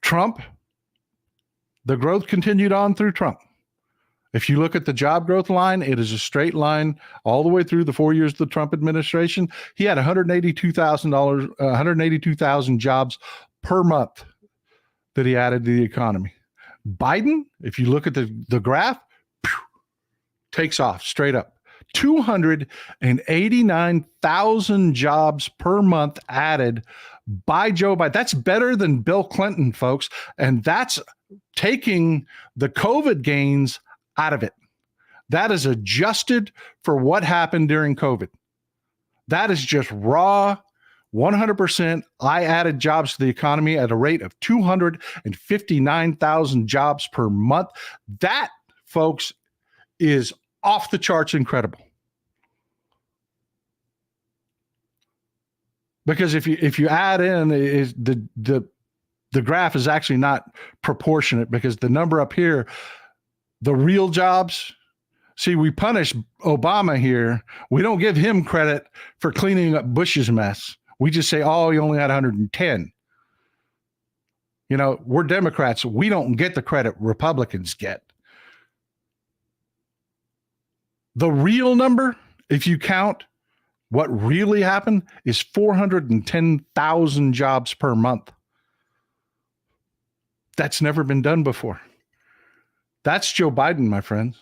Trump, the growth continued on through Trump. If you look at the job growth line, it is a straight line all the way through the 4 years of the Trump administration. He had $182,000 jobs per month that he added to the economy. Biden, if you look at the graph, takes off straight up. 289,000 jobs per month added by Joe Biden. That's better than Bill Clinton, folks. And that's taking the COVID gains out of it. That is adjusted for what happened during COVID. That is just raw, 100%. I added jobs to the economy at a rate of 259,000 jobs per month. That, folks, is off the charts incredible. Because if you add in the graph is actually not proportionate, because the number up here, the real jobs, see, we punish Obama here. We don't give him credit for cleaning up Bush's mess. We just say, oh, he only had 110. You know, we're Democrats. We don't get the credit Republicans get. The real number, if you count what really happened, is 410,000 jobs per month. That's never been done before. That's Joe Biden, my friends.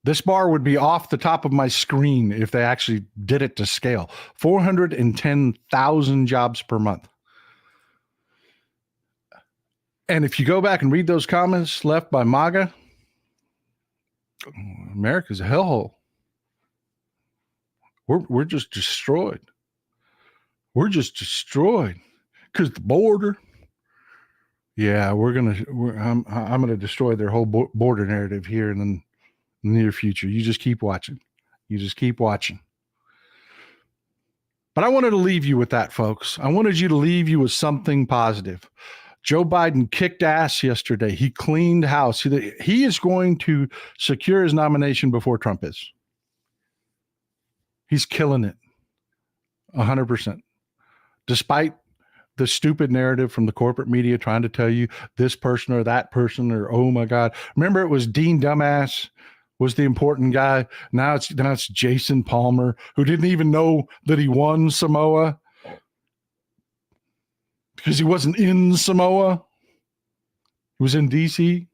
This bar would be off the top of my screen if they actually did it to scale. 410,000 jobs per month. And if you go back and read those comments left by MAGA, America's a hellhole. We're just destroyed. We're just destroyed because the border. Yeah, I'm gonna destroy their whole border narrative here in the near future. You just keep watching. You just keep watching. But I wanted to leave you with that, folks. I wanted you to leave you with something positive. Joe Biden kicked ass yesterday. He cleaned house. He is going to secure his nomination before Trump is. He's killing it. 100%. Despite the stupid narrative from the corporate media trying to tell you this person or that person, or, oh my God. Remember, it was Dean Dumbass was the important guy. Now it's Jason Palmer, who didn't even know that he won Samoa because he wasn't in Samoa. He was in D.C.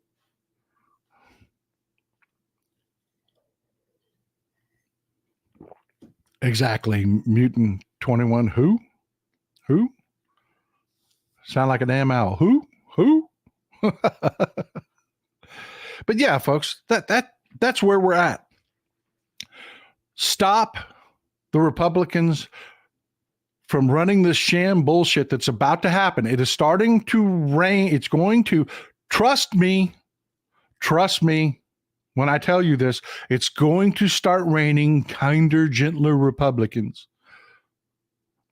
Exactly. Mutant 21. Who? Sound like a damn owl. Who? But yeah, folks, that's where we're at. Stop the Republicans from running this sham bullshit that's about to happen. It is starting to rain. It's going to, trust me when I tell you this, it's going to start raining kinder, gentler Republicans.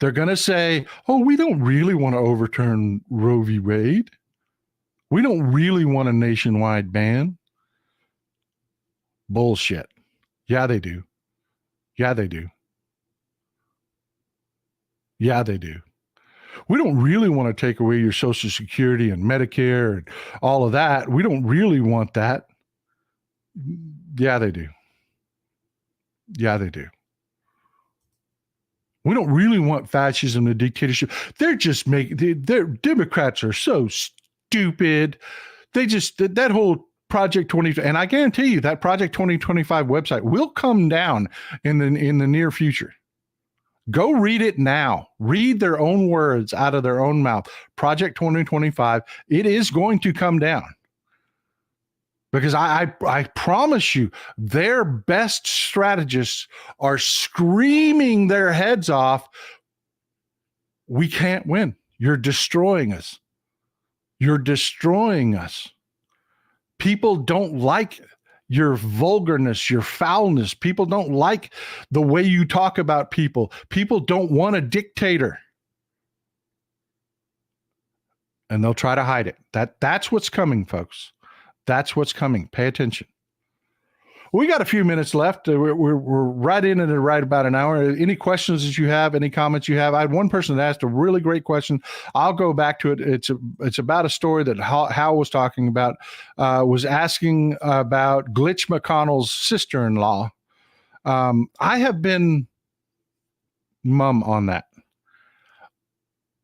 They're going to say, oh, we don't really want to overturn Roe v. Wade. We don't really want a nationwide ban. Bullshit. Yeah, they do. We don't really want to take away your Social Security and Medicare and all of that. We don't really want that. Yeah, they do. We don't really want fascism and dictatorship. They're just their Democrats are so stupid. They just, that whole Project 20, and I guarantee you that Project 2025 website will come down in the near future. Go read it now. Read their own words out of their own mouth. Project 2025, it is going to come down. Because I promise you, their best strategists are screaming their heads off. We can't win. You're destroying us. People don't like your vulgarness, your foulness. People don't like the way you talk about people. People don't want a dictator. And they'll try to hide it. That's what's coming, folks. That's what's coming. Pay attention. We got a few minutes left. We're right in at right about an hour. Any questions that you have, any comments you have? I had one person that asked a really great question. I'll go back to it. It's about a story that Hal was talking about, was asking about Glitch McConnell's sister-in-law. I have been mum on that.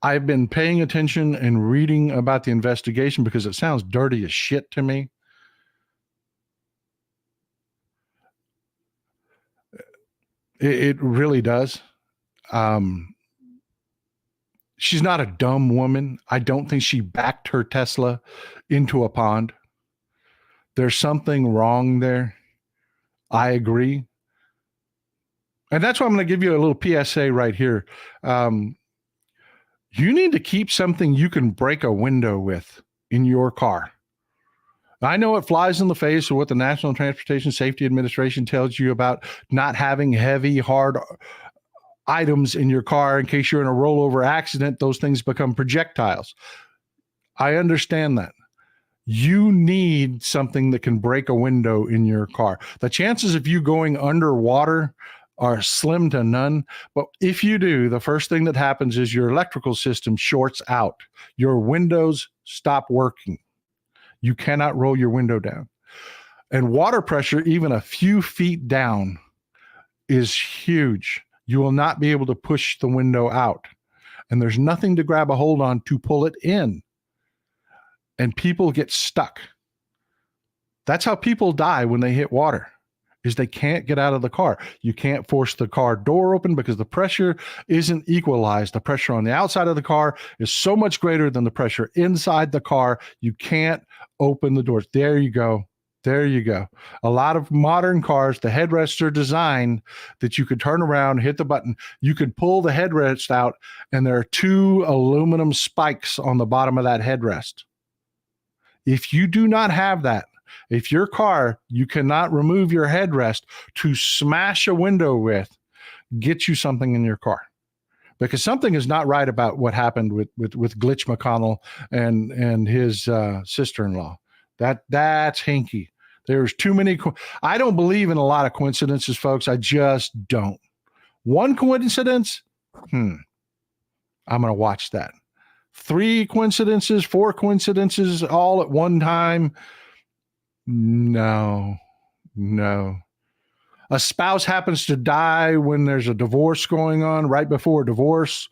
I've been paying attention and reading about the investigation because it sounds dirty as shit to me. It really does. She's not a dumb woman. I don't think she backed her Tesla into a pond. There's something wrong there. I agree. And that's why I'm going to give you a little PSA right here. You need to keep something you can break a window with in your car. I know it flies in the face of what the National Transportation Safety Administration tells you about not having heavy, hard items in your car in case you're in a rollover accident. Those things become projectiles. I understand that. You need something that can break a window in your car. The chances of you going underwater are slim to none. But if you do, the first thing that happens is your electrical system shorts out. Your windows stop working. You cannot roll your window down. And water pressure, even a few feet down, is huge. You will not be able to push the window out. And there's nothing to grab a hold on to pull it in. And people get stuck. That's how people die when they hit water, is they can't get out of the car. You can't force the car door open because the pressure isn't equalized. The pressure on the outside of the car is so much greater than the pressure inside the car. You can't open the doors. There you go. There you go. A lot of modern cars, the headrests are designed that you could turn around, hit the button. You could pull the headrest out, and there are 2 aluminum spikes on the bottom of that headrest. If you do not have that, if your car, you cannot remove your headrest to smash a window with, get you something in your car. Because something is not right about what happened with Glitch McConnell and his sister-in-law. That's hinky. There's too many. I don't believe in a lot of coincidences, folks. I just don't. One coincidence, I'm going to watch that. 3 coincidences, 4 coincidences all at one time. No. A spouse happens to die when there's a divorce going on, right before divorce.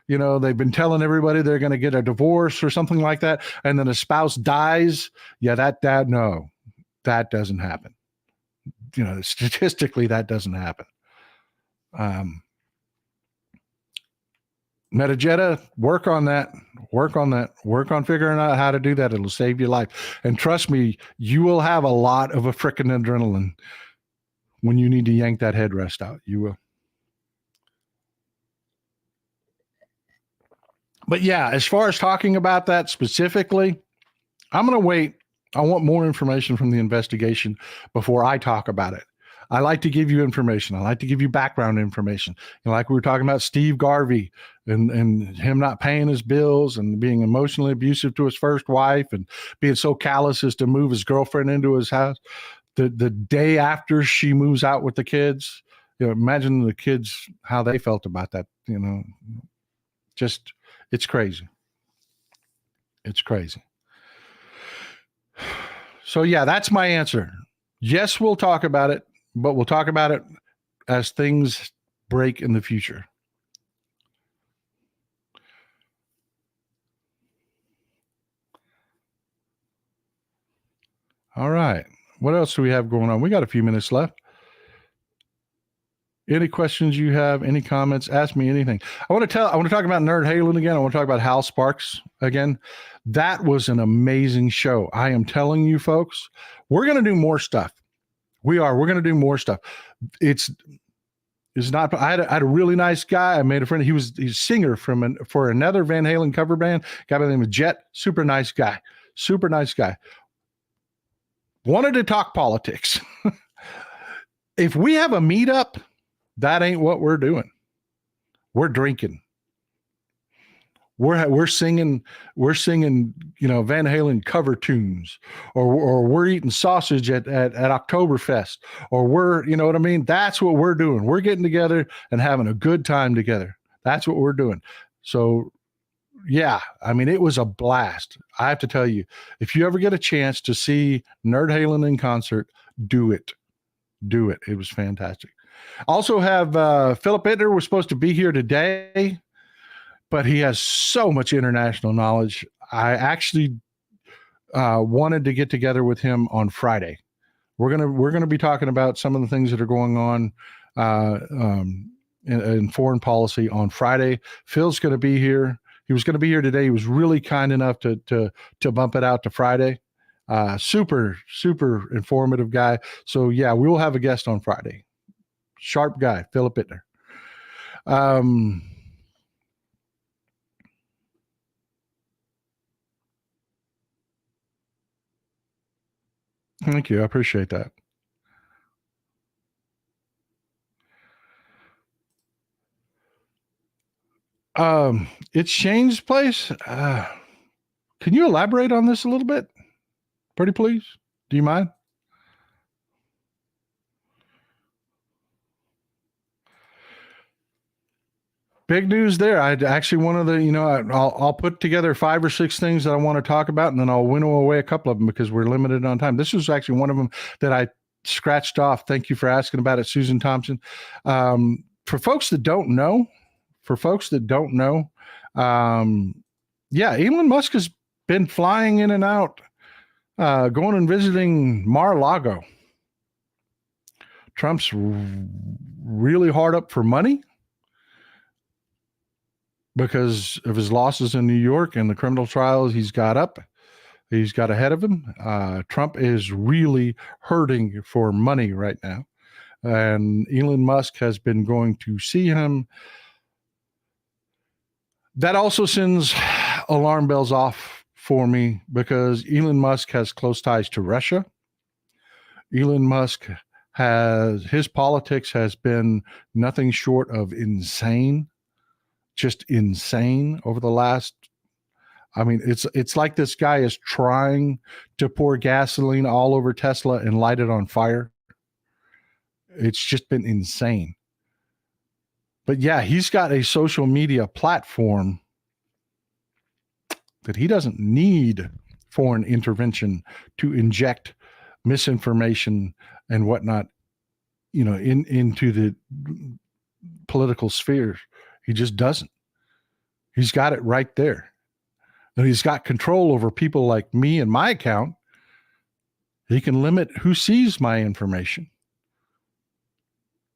You know, they've been telling everybody they're going to get a divorce or something like that. And then a spouse dies. Yeah, no, that doesn't happen. You know, statistically, that doesn't happen. Metagetta, work on that. Work on figuring out how to do that. It'll save your life. And trust me, you will have a lot of a frickin' adrenaline when you need to yank that headrest out. You will. But yeah, as far as talking about that specifically, I'm going to wait. I want more information from the investigation before I talk about it. I like to give you information. I like to give you background information. You know, like we were talking about Steve Garvey and him not paying his bills and being emotionally abusive to his first wife and being so callous as to move his girlfriend into his house the day after she moves out with the kids. You know, imagine the kids, how they felt about that. You know, just, it's crazy. It's crazy. So yeah, that's my answer. Yes, we'll talk about it, but we'll talk about it as things break in the future. All right. What else do we have going on? We got a few minutes left. Any questions you have, any comments, ask me anything. I want to talk about Nerd Halen again. I want to talk about Hal Sparks again. That was an amazing show. I am telling you folks, we're going to do more stuff. We're going to do more stuff. It's not, I had a really nice guy. I made a friend. He's a singer for another Van Halen cover band, guy by the name of Jet. Super nice guy. Wanted to talk politics. If we have a meetup, that ain't what we're doing. We're drinking. We're singing, you know, Van Halen cover tunes, or we're eating sausage at Oktoberfest, or we're, you know what I mean? That's what we're doing. We're getting together and having a good time together. That's what we're doing. So yeah, I mean, it was a blast. I have to tell you, if you ever get a chance to see Nerd Halen in concert, do it. It was fantastic. Also have Philip Ittner was supposed to be here today. but he has so much international knowledge. I actually wanted to get together with him on Friday. We're gonna be talking about some of the things that are going on in foreign policy on Friday. Phil's going to be here. He was going to be here today. He was really kind enough to bump it out to Friday. Super informative guy. So yeah, we will have a guest on Friday. Sharp guy, Philip Bittner. Thank you. I appreciate that. It's Shane's place. Can you elaborate on this a little bit? Pretty please. Do you mind? Big news there. I actually one of the, I'll put together 5 or 6 things that I want to talk about, and then I'll winnow away a couple of them because we're limited on time. This was actually one of them that I scratched off. Thank you for asking about it, Susan Thompson. For folks that don't know, yeah, Elon Musk has been flying in and out, going and visiting Mar-a-Lago. Trump's really hard up for money because of his losses in New York and the criminal trials he's got ahead of him. Trump is really hurting for money right now. And Elon Musk has been going to see him. That also sends alarm bells off for me because Elon Musk has close ties to Russia. Elon Musk his politics has been nothing short of insane. Just insane over the last, it's like this guy is trying to pour gasoline all over Tesla and light it on fire. It's just been insane. But yeah, he's got a social media platform that he doesn't need foreign intervention to inject misinformation and whatnot, into the political sphere. He just doesn't. He's got it right there. And he's got control over people like me and my account. He can limit who sees my information.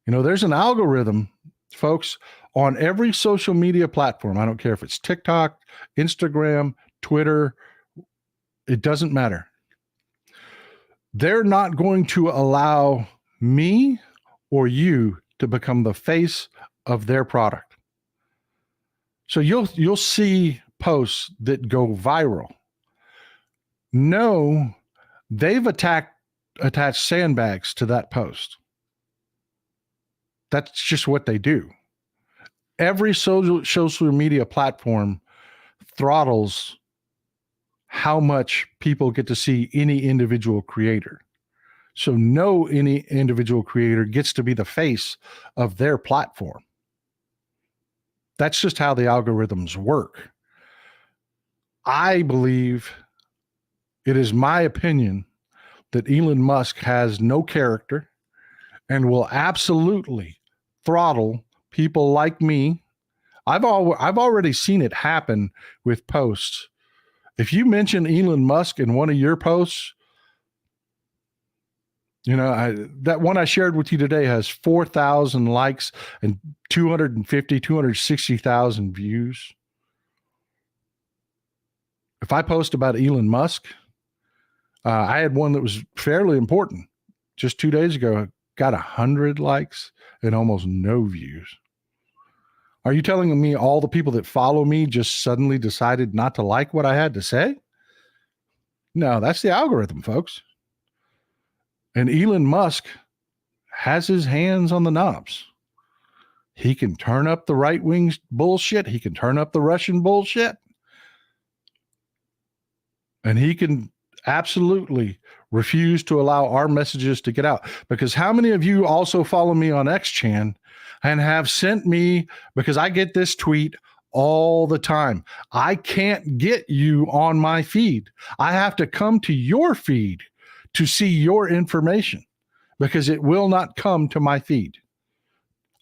There's an algorithm, folks, on every social media platform. I don't care if it's TikTok, Instagram, Twitter. It doesn't matter. They're not going to allow me or you to become the face of their product. So you'll see posts that go viral. No, they've attached sandbags to that post. That's just what they do. Every social media platform throttles how much people get to see any individual creator. So no any individual creator gets to be the face of their platform. That's just how the algorithms work. I believe, it is my opinion, that Elon Musk has no character and will absolutely throttle people like me. I've already seen it happen with posts. If you mention Elon Musk in one of your posts, that one I shared with you today has 4,000 likes and 260,000 views. If I post about Elon Musk, I had one that was fairly important just 2 days ago, got 100 likes and almost no views. Are you telling me all the people that follow me just suddenly decided not to like what I had to say? No, that's the algorithm, folks. And Elon Musk has his hands on the knobs. He can turn up the right-wing bullshit. He can turn up the Russian bullshit. And he can absolutely refuse to allow our messages to get out. Because how many of you also follow me on XChan and have sent me, because I get this tweet all the time, I can't get you on my feed. I have to come to your feed to see your information because it will not come to my feed.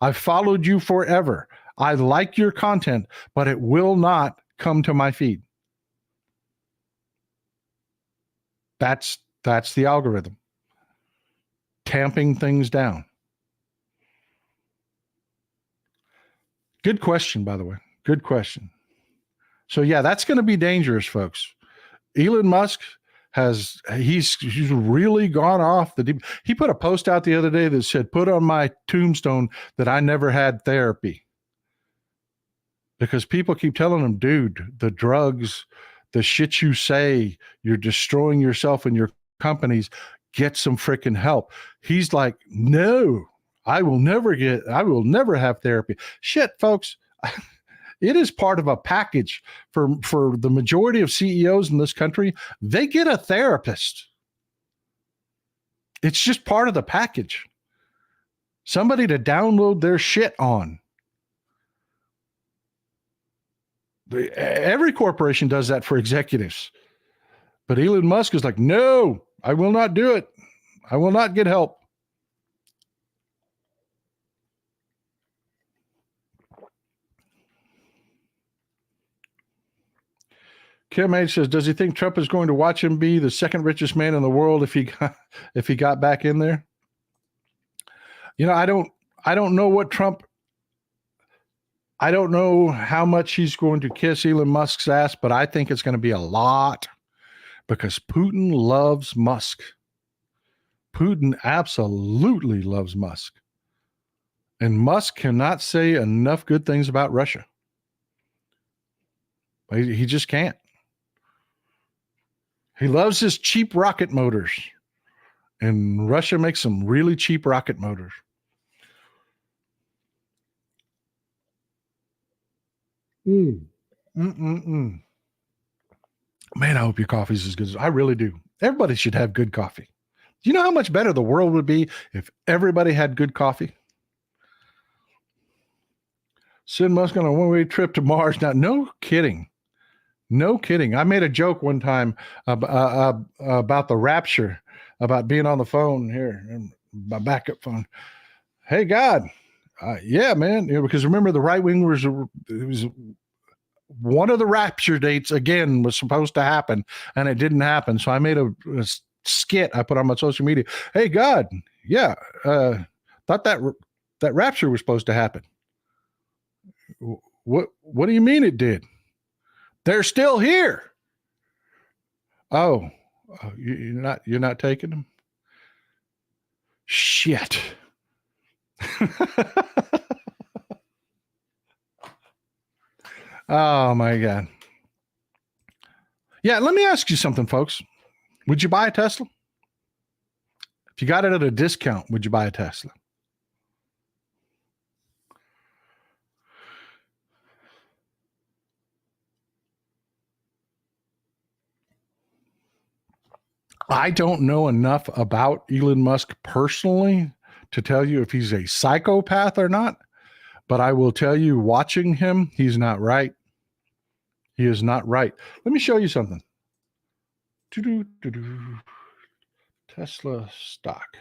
I've followed you forever. I like your content, but it will not come to my feed. That's the algorithm. Tamping things down. Good question, by the way. Good question. So yeah, that's going to be dangerous, folks. Elon Musk he's really gone off the deep. He put a post out the other day that said, "Put on my tombstone that I never had therapy." Because people keep telling him, dude, the drugs, the shit you say, you're destroying yourself and your companies, get some freaking help. He's like, no, I will never have therapy. Shit, folks. It is part of a package for the majority of CEOs in this country. They get a therapist. It's just part of the package. Somebody to download their shit on. Every corporation does that for executives. But Elon Musk is like, no, I will not do it. I will not get help. Kim H says, does he think Trump is going to watch him be the second richest man in the world if he got back in there? You know, I don't know what Trump. I don't know how much he's going to kiss Elon Musk's ass, but I think it's going to be a lot because Putin loves Musk. Putin absolutely loves Musk. And Musk cannot say enough good things about Russia. He just can't. He loves his cheap rocket motors. And Russia makes some really cheap rocket motors. Man, I hope your coffee's as good as I really do. Everybody should have good coffee. Do you know how much better the world would be if everybody had good coffee? Send Musk on a one-way trip to Mars. Now, no kidding. No kidding. I made a joke one time about the rapture, about being on the phone here, my backup phone. Hey, God. Yeah, man. Because remember, the right wing was one of the rapture dates again was supposed to happen, and it didn't happen. So I made a skit I put on my social media. Hey, God. Yeah. Thought that rapture was supposed to happen. What do you mean it did? They're still here. Oh, you're not taking them? Shit. Oh my God. Yeah, let me ask you something, folks. Would you buy a Tesla? If you got it at a discount, would you buy a Tesla? I don't know enough about Elon Musk personally to tell you if he's a psychopath or not, but I will tell you, watching him, he's not right. He is not right. Let me show you something. Tesla stock.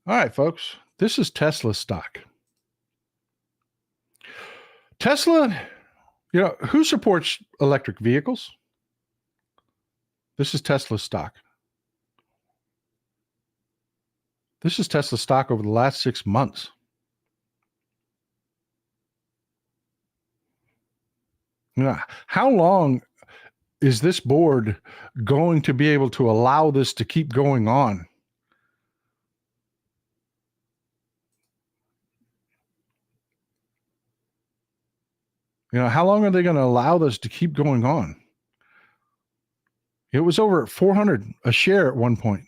All right, folks, this is Tesla stock. Tesla, who supports electric vehicles? This is Tesla stock. This is Tesla stock over the last 6 months. How long is this board going to be able to allow this to keep going on? How long are they going to allow this to keep going on? It was over at 400 a share at one point.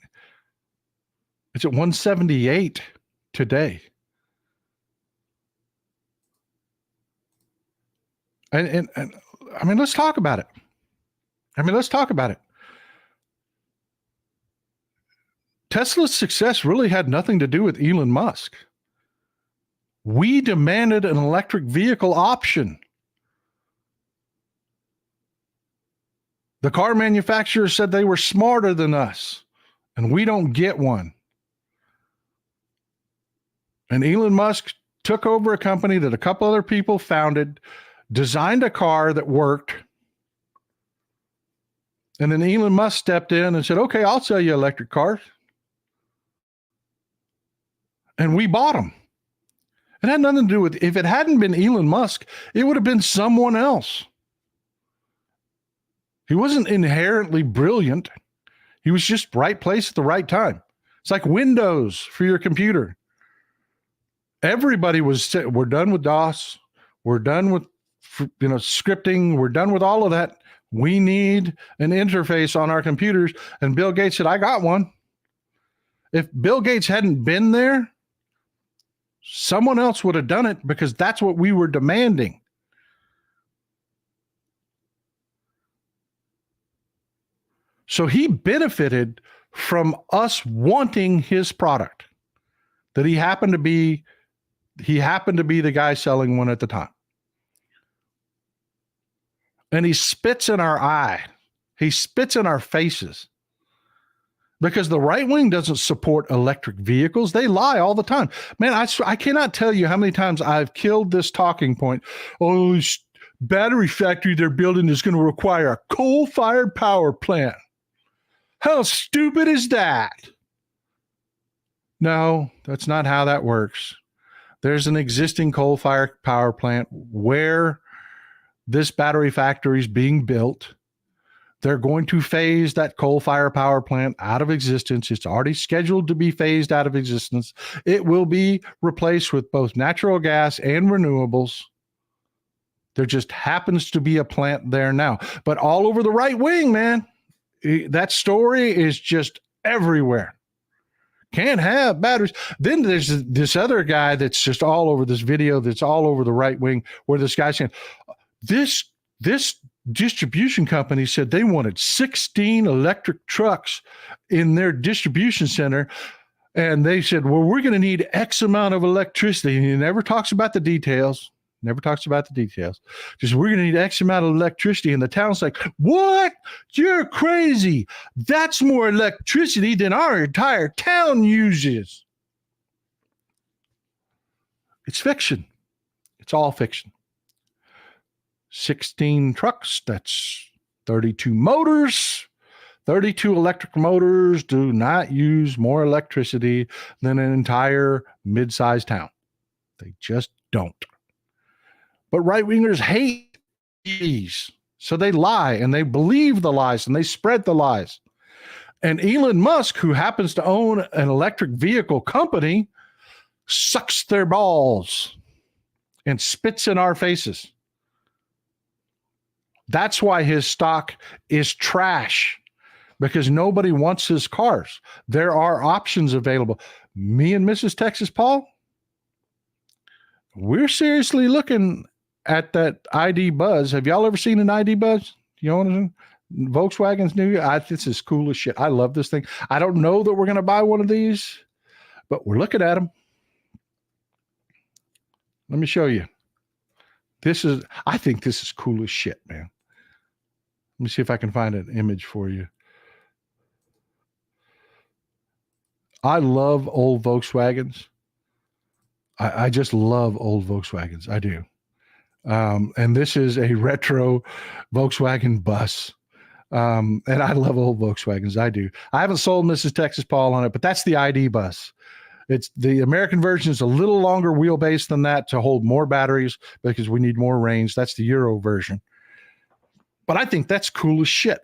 It's at 178 today. And I mean, let's talk about it. Tesla's success really had nothing to do with Elon Musk. We demanded an electric vehicle option. The car manufacturers said they were smarter than us, and we don't get one. And Elon Musk took over a company that a couple other people founded, designed a car that worked. And then Elon Musk stepped in and said, okay, I'll sell you electric cars. And we bought them. It had nothing to do with, if it hadn't been Elon Musk, it would have been someone else. He wasn't inherently brilliant. He was just right place at the right time. It's like Windows for your computer. Everybody was, we're done with DOS. We're done with, scripting. We're done with all of that. We need an interface on our computers. And Bill Gates said, I got one. If Bill Gates hadn't been there, someone else would have done it because that's what we were demanding. So he benefited from us wanting his product, that he happened to be the guy selling one at the time. And he spits in our eye. He spits in our faces. Because the right wing doesn't support electric vehicles. They lie all the time. Man, I cannot tell you how many times I've killed this talking point. Oh, this battery factory they're building is going to require a coal-fired power plant. How stupid is that? No, that's not how that works. There's an existing coal-fired power plant where this battery factory is being built. They're going to phase that coal-fired power plant out of existence. It's already scheduled to be phased out of existence. It will be replaced with both natural gas and renewables. There just happens to be a plant there now. But all over the right wing, man, that story is just everywhere. Can't have batteries. Then there's this other guy that's just all over this video that's all over the right wing where this guy's saying, this distribution company said they wanted 16 electric trucks in their distribution center. And they said, well, we're going to need X amount of electricity. And he never talks about the details. Just we're going to need X amount of electricity. And the town's like, what? You're crazy. That's more electricity than our entire town uses. It's fiction. It's all fiction. 16 trucks, that's 32 motors. 32 electric motors do not use more electricity than an entire mid-sized town. They just don't. But right-wingers hate these. So they lie and they believe the lies and they spread the lies. And Elon Musk, who happens to own an electric vehicle company, sucks their balls and spits in our faces. That's why his stock is trash, because nobody wants his cars. There are options available. Me and Mrs. Texas Paul, we're seriously looking at that ID Buzz. Have y'all ever seen an ID Buzz? You own Volkswagen's new? This is cool as shit. I love this thing. I don't know that we're going to buy one of these, but we're looking at them. Let me show you. I think this is cool as shit, man. Let me see if I can find an image for you. I love old Volkswagens. I just love old Volkswagens. I do. And this is a retro Volkswagen bus. And I love old Volkswagens. I do. I haven't sold Mrs. Texas Paul on it, but that's the ID bus. It's the American version is a little longer wheelbase than that to hold more batteries because we need more range. That's the Euro version. But I think that's cool as shit.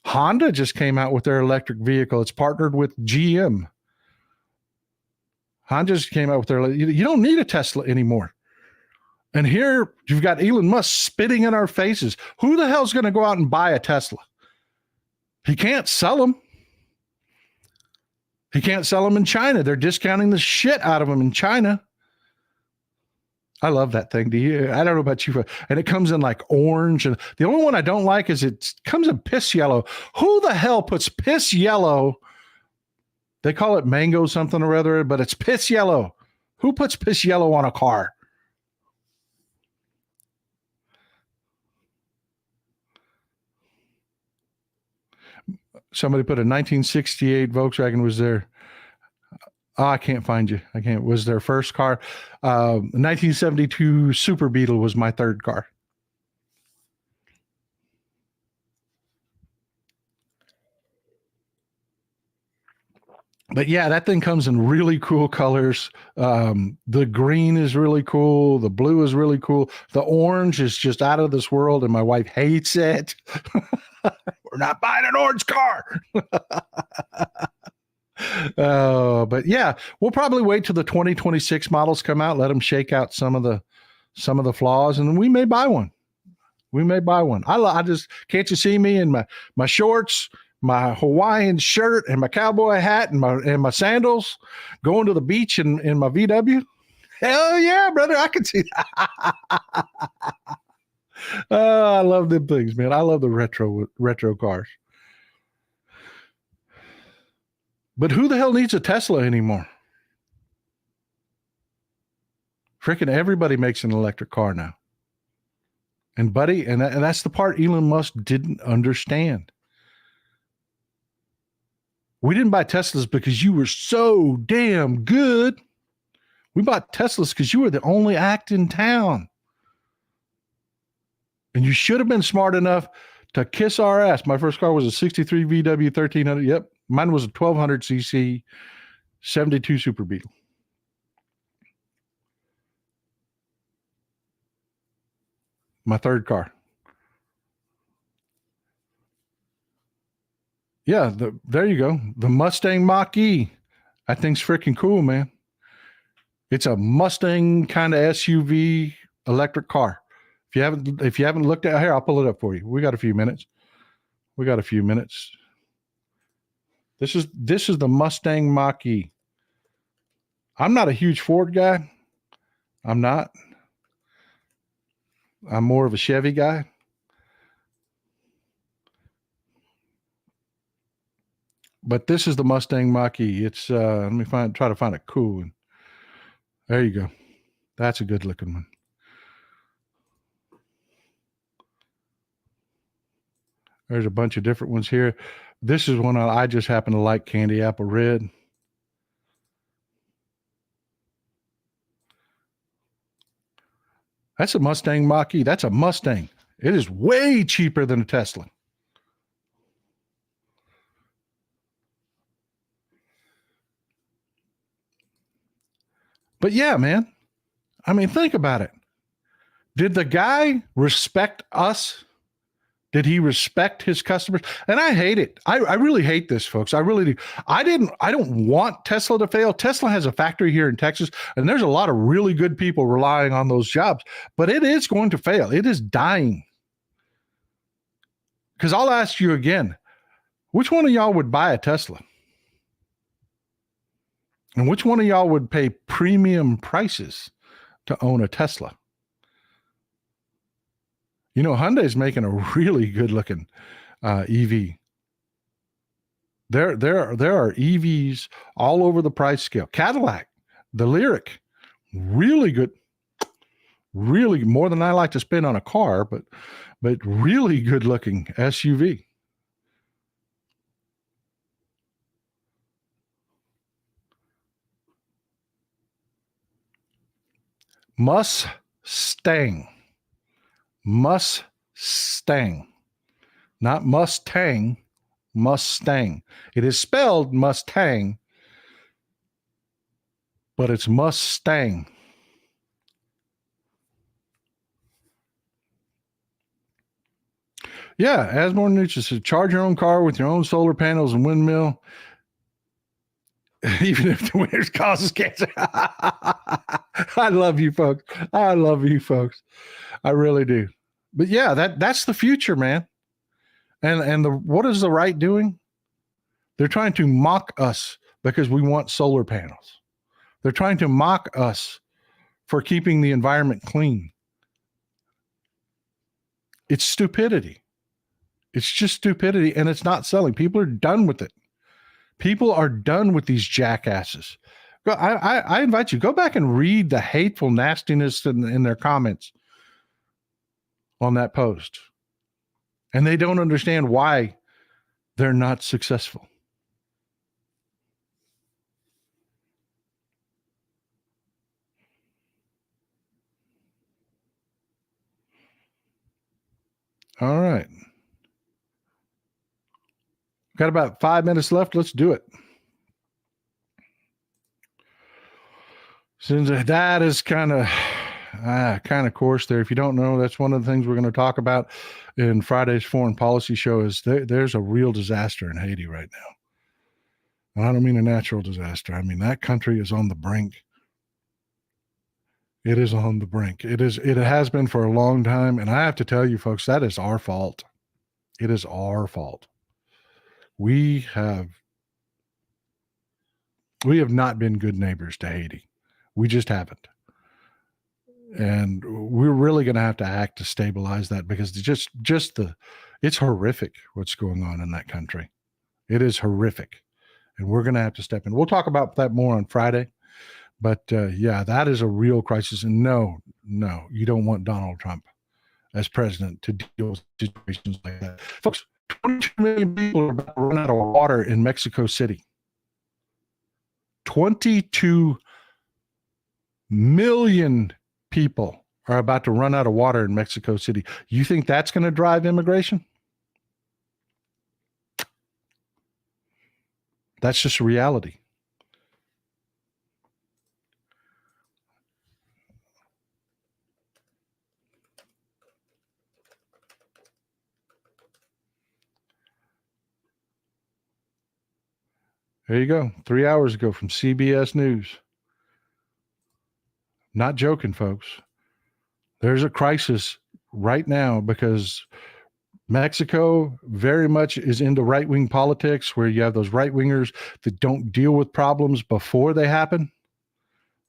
Honda just came out with their electric vehicle. It's partnered with GM. Honda just came out with their, you don't need a Tesla anymore. And here you've got Elon Musk spitting in our faces. Who the hell's going to go out and buy a Tesla? He can't sell them. He can't sell them in China. They're discounting the shit out of them in China. I love that thing. I don't know about you, and it comes in like orange. And the only one I don't like is it comes in piss yellow. Who the hell puts piss yellow? They call it mango something or other, but it's piss yellow. Who puts piss yellow on a car? Somebody put a 1968 Volkswagen was there. Oh, I can't find you. I can't. Was their first car. 1972 Super Beetle was my third car. But yeah, that thing comes in really cool colors. The green is really cool. The blue is really cool. The orange is just out of this world, and my wife hates it. We're not buying an orange car. But yeah, we'll probably wait till the 2026 models come out, let them shake out some of the flaws, and we may buy one. I just, can't you see me in my shorts, my Hawaiian shirt, and my cowboy hat, and my sandals, going to the beach in my VW? Hell yeah, brother! I can see that. Oh, I love them things, man. I love the retro cars. But who the hell needs a Tesla anymore? Freaking everybody makes an electric car now. And buddy, and that's the part Elon Musk didn't understand. We didn't buy Teslas because you were so damn good. We bought Teslas because you were the only act in town. And you should have been smart enough to kiss our ass. My first car was a 63 VW 1300. Yep. Mine was a 1200 cc 72 Super Beetle. My third car. Yeah, there you go. The Mustang Mach-E. That thing's freaking cool, man. It's a Mustang kind of SUV electric car. If you haven't looked at it, here, I'll pull it up for you. We got a few minutes. This is the Mustang Mach-E. I'm not a huge Ford guy. I'm not. I'm more of a Chevy guy. But this is the Mustang Mach-E. It's let me try to find it cool. There you go. That's a good looking one. There's a bunch of different ones here. This is one I just happen to like, candy apple red. That's a Mustang Mach-E. That's a Mustang. It is way cheaper than a Tesla. But yeah, man. I mean, think about it. Did the guy respect us? Did he respect his customers? And I hate it. I really hate this, folks. I really do. I don't want Tesla to fail. Tesla has a factory here in Texas, and there's a lot of really good people relying on those jobs, but it is going to fail. It is dying. Because I'll ask you again, which one of y'all would buy a Tesla? And which one of y'all would pay premium prices to own a Tesla? You know, Hyundai's making a really good looking EV. There are EVs all over the price scale. Cadillac, the Lyric, really good, really more than I like to spend on a car, but really good looking SUV. Mustang, not Mustang, Mustang. It is spelled Mustang, but it's Mustang. Yeah, Asmore Nutra says, charge your own car with your own solar panels and windmill, even if the winners causes cancer. I love you, folks. I love you, folks. I really do. But yeah, that's the future, man. And what is the right doing? They're trying to mock us because we want solar panels. They're trying to mock us for keeping the environment clean. It's stupidity. It's just stupidity, and it's not selling. People are done with it. People are done with these jackasses. I invite you, go back and read the hateful nastiness in their comments on that post. And they don't understand why they're not successful. All right. Got about 5 minutes left. Let's do it. Since that is kind of course there. If you don't know, that's one of the things we're going to talk about in Friday's foreign policy show is there's a real disaster in Haiti right now. And I don't mean a natural disaster. I mean, that country is on the brink. It is on the brink. It has been for a long time. And I have to tell you, folks, that is our fault. It is our fault. We have not been good neighbors to Haiti. We just haven't. And we're really going to have to act to stabilize that because it's horrific what's going on in that country. It is horrific. And we're going to have to step in. We'll talk about that more on Friday. But yeah, that is a real crisis. And no, you don't want Donald Trump as president to deal with situations like that. Folks, 22 million people are about to run out of water in Mexico City. 22 million people are about to run out of water in Mexico City. You think that's going to drive immigration? That's just a reality. There you go. 3 hours ago from CBS News. Not joking, folks. There's a crisis right now because Mexico very much is into right-wing politics where you have those right-wingers that don't deal with problems before they happen.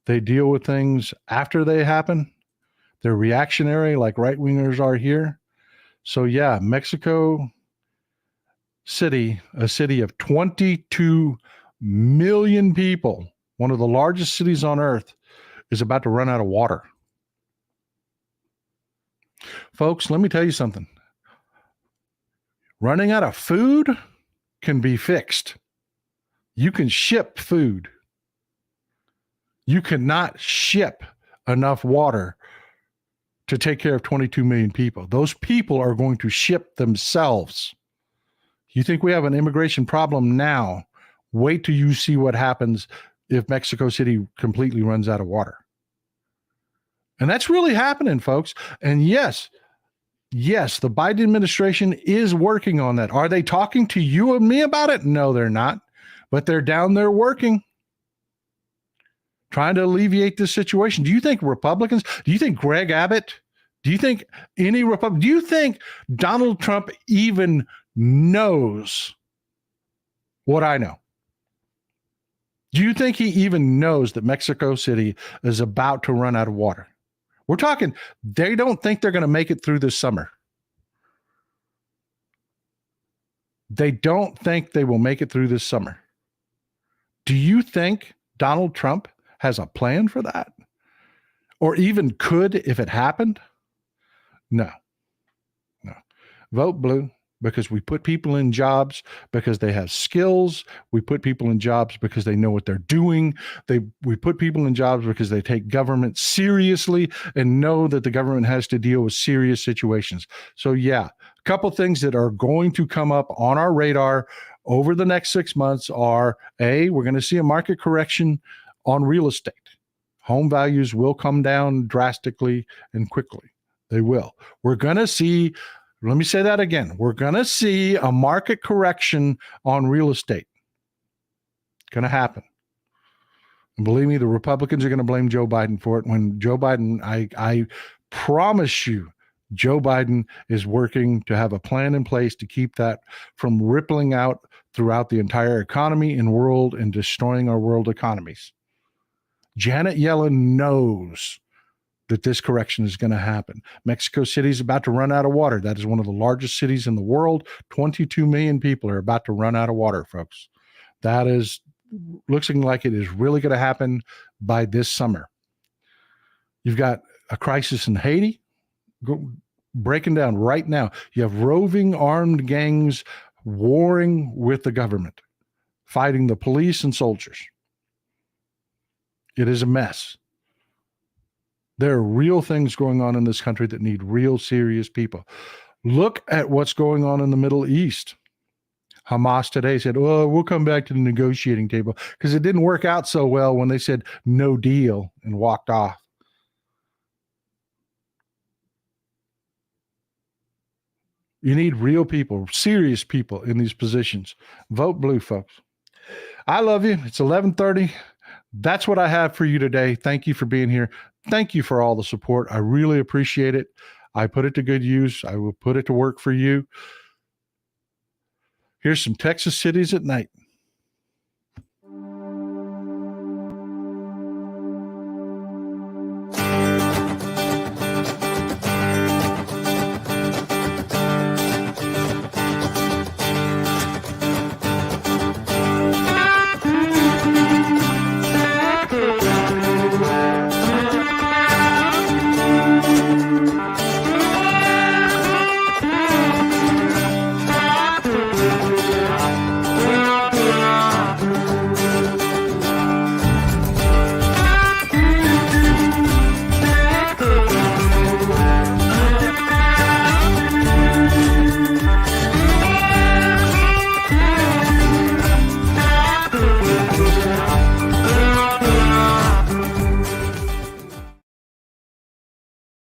They deal with things after they happen. They're reactionary like right-wingers are here. So yeah, Mexico City, a city of 22 million people, one of the largest cities on earth, is about to run out of water. Folks, let me tell you something. Running out of food can be fixed. You can ship food. You cannot ship enough water to take care of 22 million people. Those people are going to ship themselves. You think we have an immigration problem now? Wait till you see what happens if Mexico City completely runs out of water. And that's really happening, folks. And yes, the Biden administration is working on that. Are they talking to you and me about it? No, they're not. But they're down there working, trying to alleviate this situation. Do you think Republicans, do you think Greg Abbott, do you think any Republican, do you think Donald Trump even knows what I know? Do you think he even knows that Mexico City is about to run out of water? We're talking, they don't think they're going to make it through this summer. They don't think they will make it through this summer. Do you think Donald Trump has a plan for that? Or even could if it happened? No. Vote blue because we put people in jobs because they have skills. We put people in jobs because they know what they're doing. We put people in jobs because they take government seriously and know that the government has to deal with serious situations. So yeah, a couple things that are going to come up on our radar over the next 6 months are, A, we're going to see a market correction on real estate. Home values will come down drastically and quickly. They will. We're going to see, let me say that again. We're going to see a market correction on real estate. Going to happen. And believe me, the Republicans are going to blame Joe Biden for it. When Joe Biden, I promise you, Joe Biden is working to have a plan in place to keep that from rippling out throughout the entire economy and world and destroying our world economies. Janet Yellen knows that this correction is going to happen. Mexico City is about to run out of water. That is one of the largest cities in the world. 22 million people are about to run out of water, folks. That is looking like it is really going to happen by this summer. You've got a crisis in Haiti breaking down right now. You have roving armed gangs warring with the government, fighting the police and soldiers. It is a mess. There are real things going on in this country that need real serious people. Look at what's going on in the Middle East. Hamas today said, well, we'll come back to the negotiating table because it didn't work out so well when they said no deal and walked off. You need real people, serious people in these positions. Vote blue, folks. I love you. It's 11:30. That's what I have for you today. Thank you for being here. Thank you for all the support. I really appreciate it. I put it to good use. I will put it to work for you. Here's some Texas cities at night.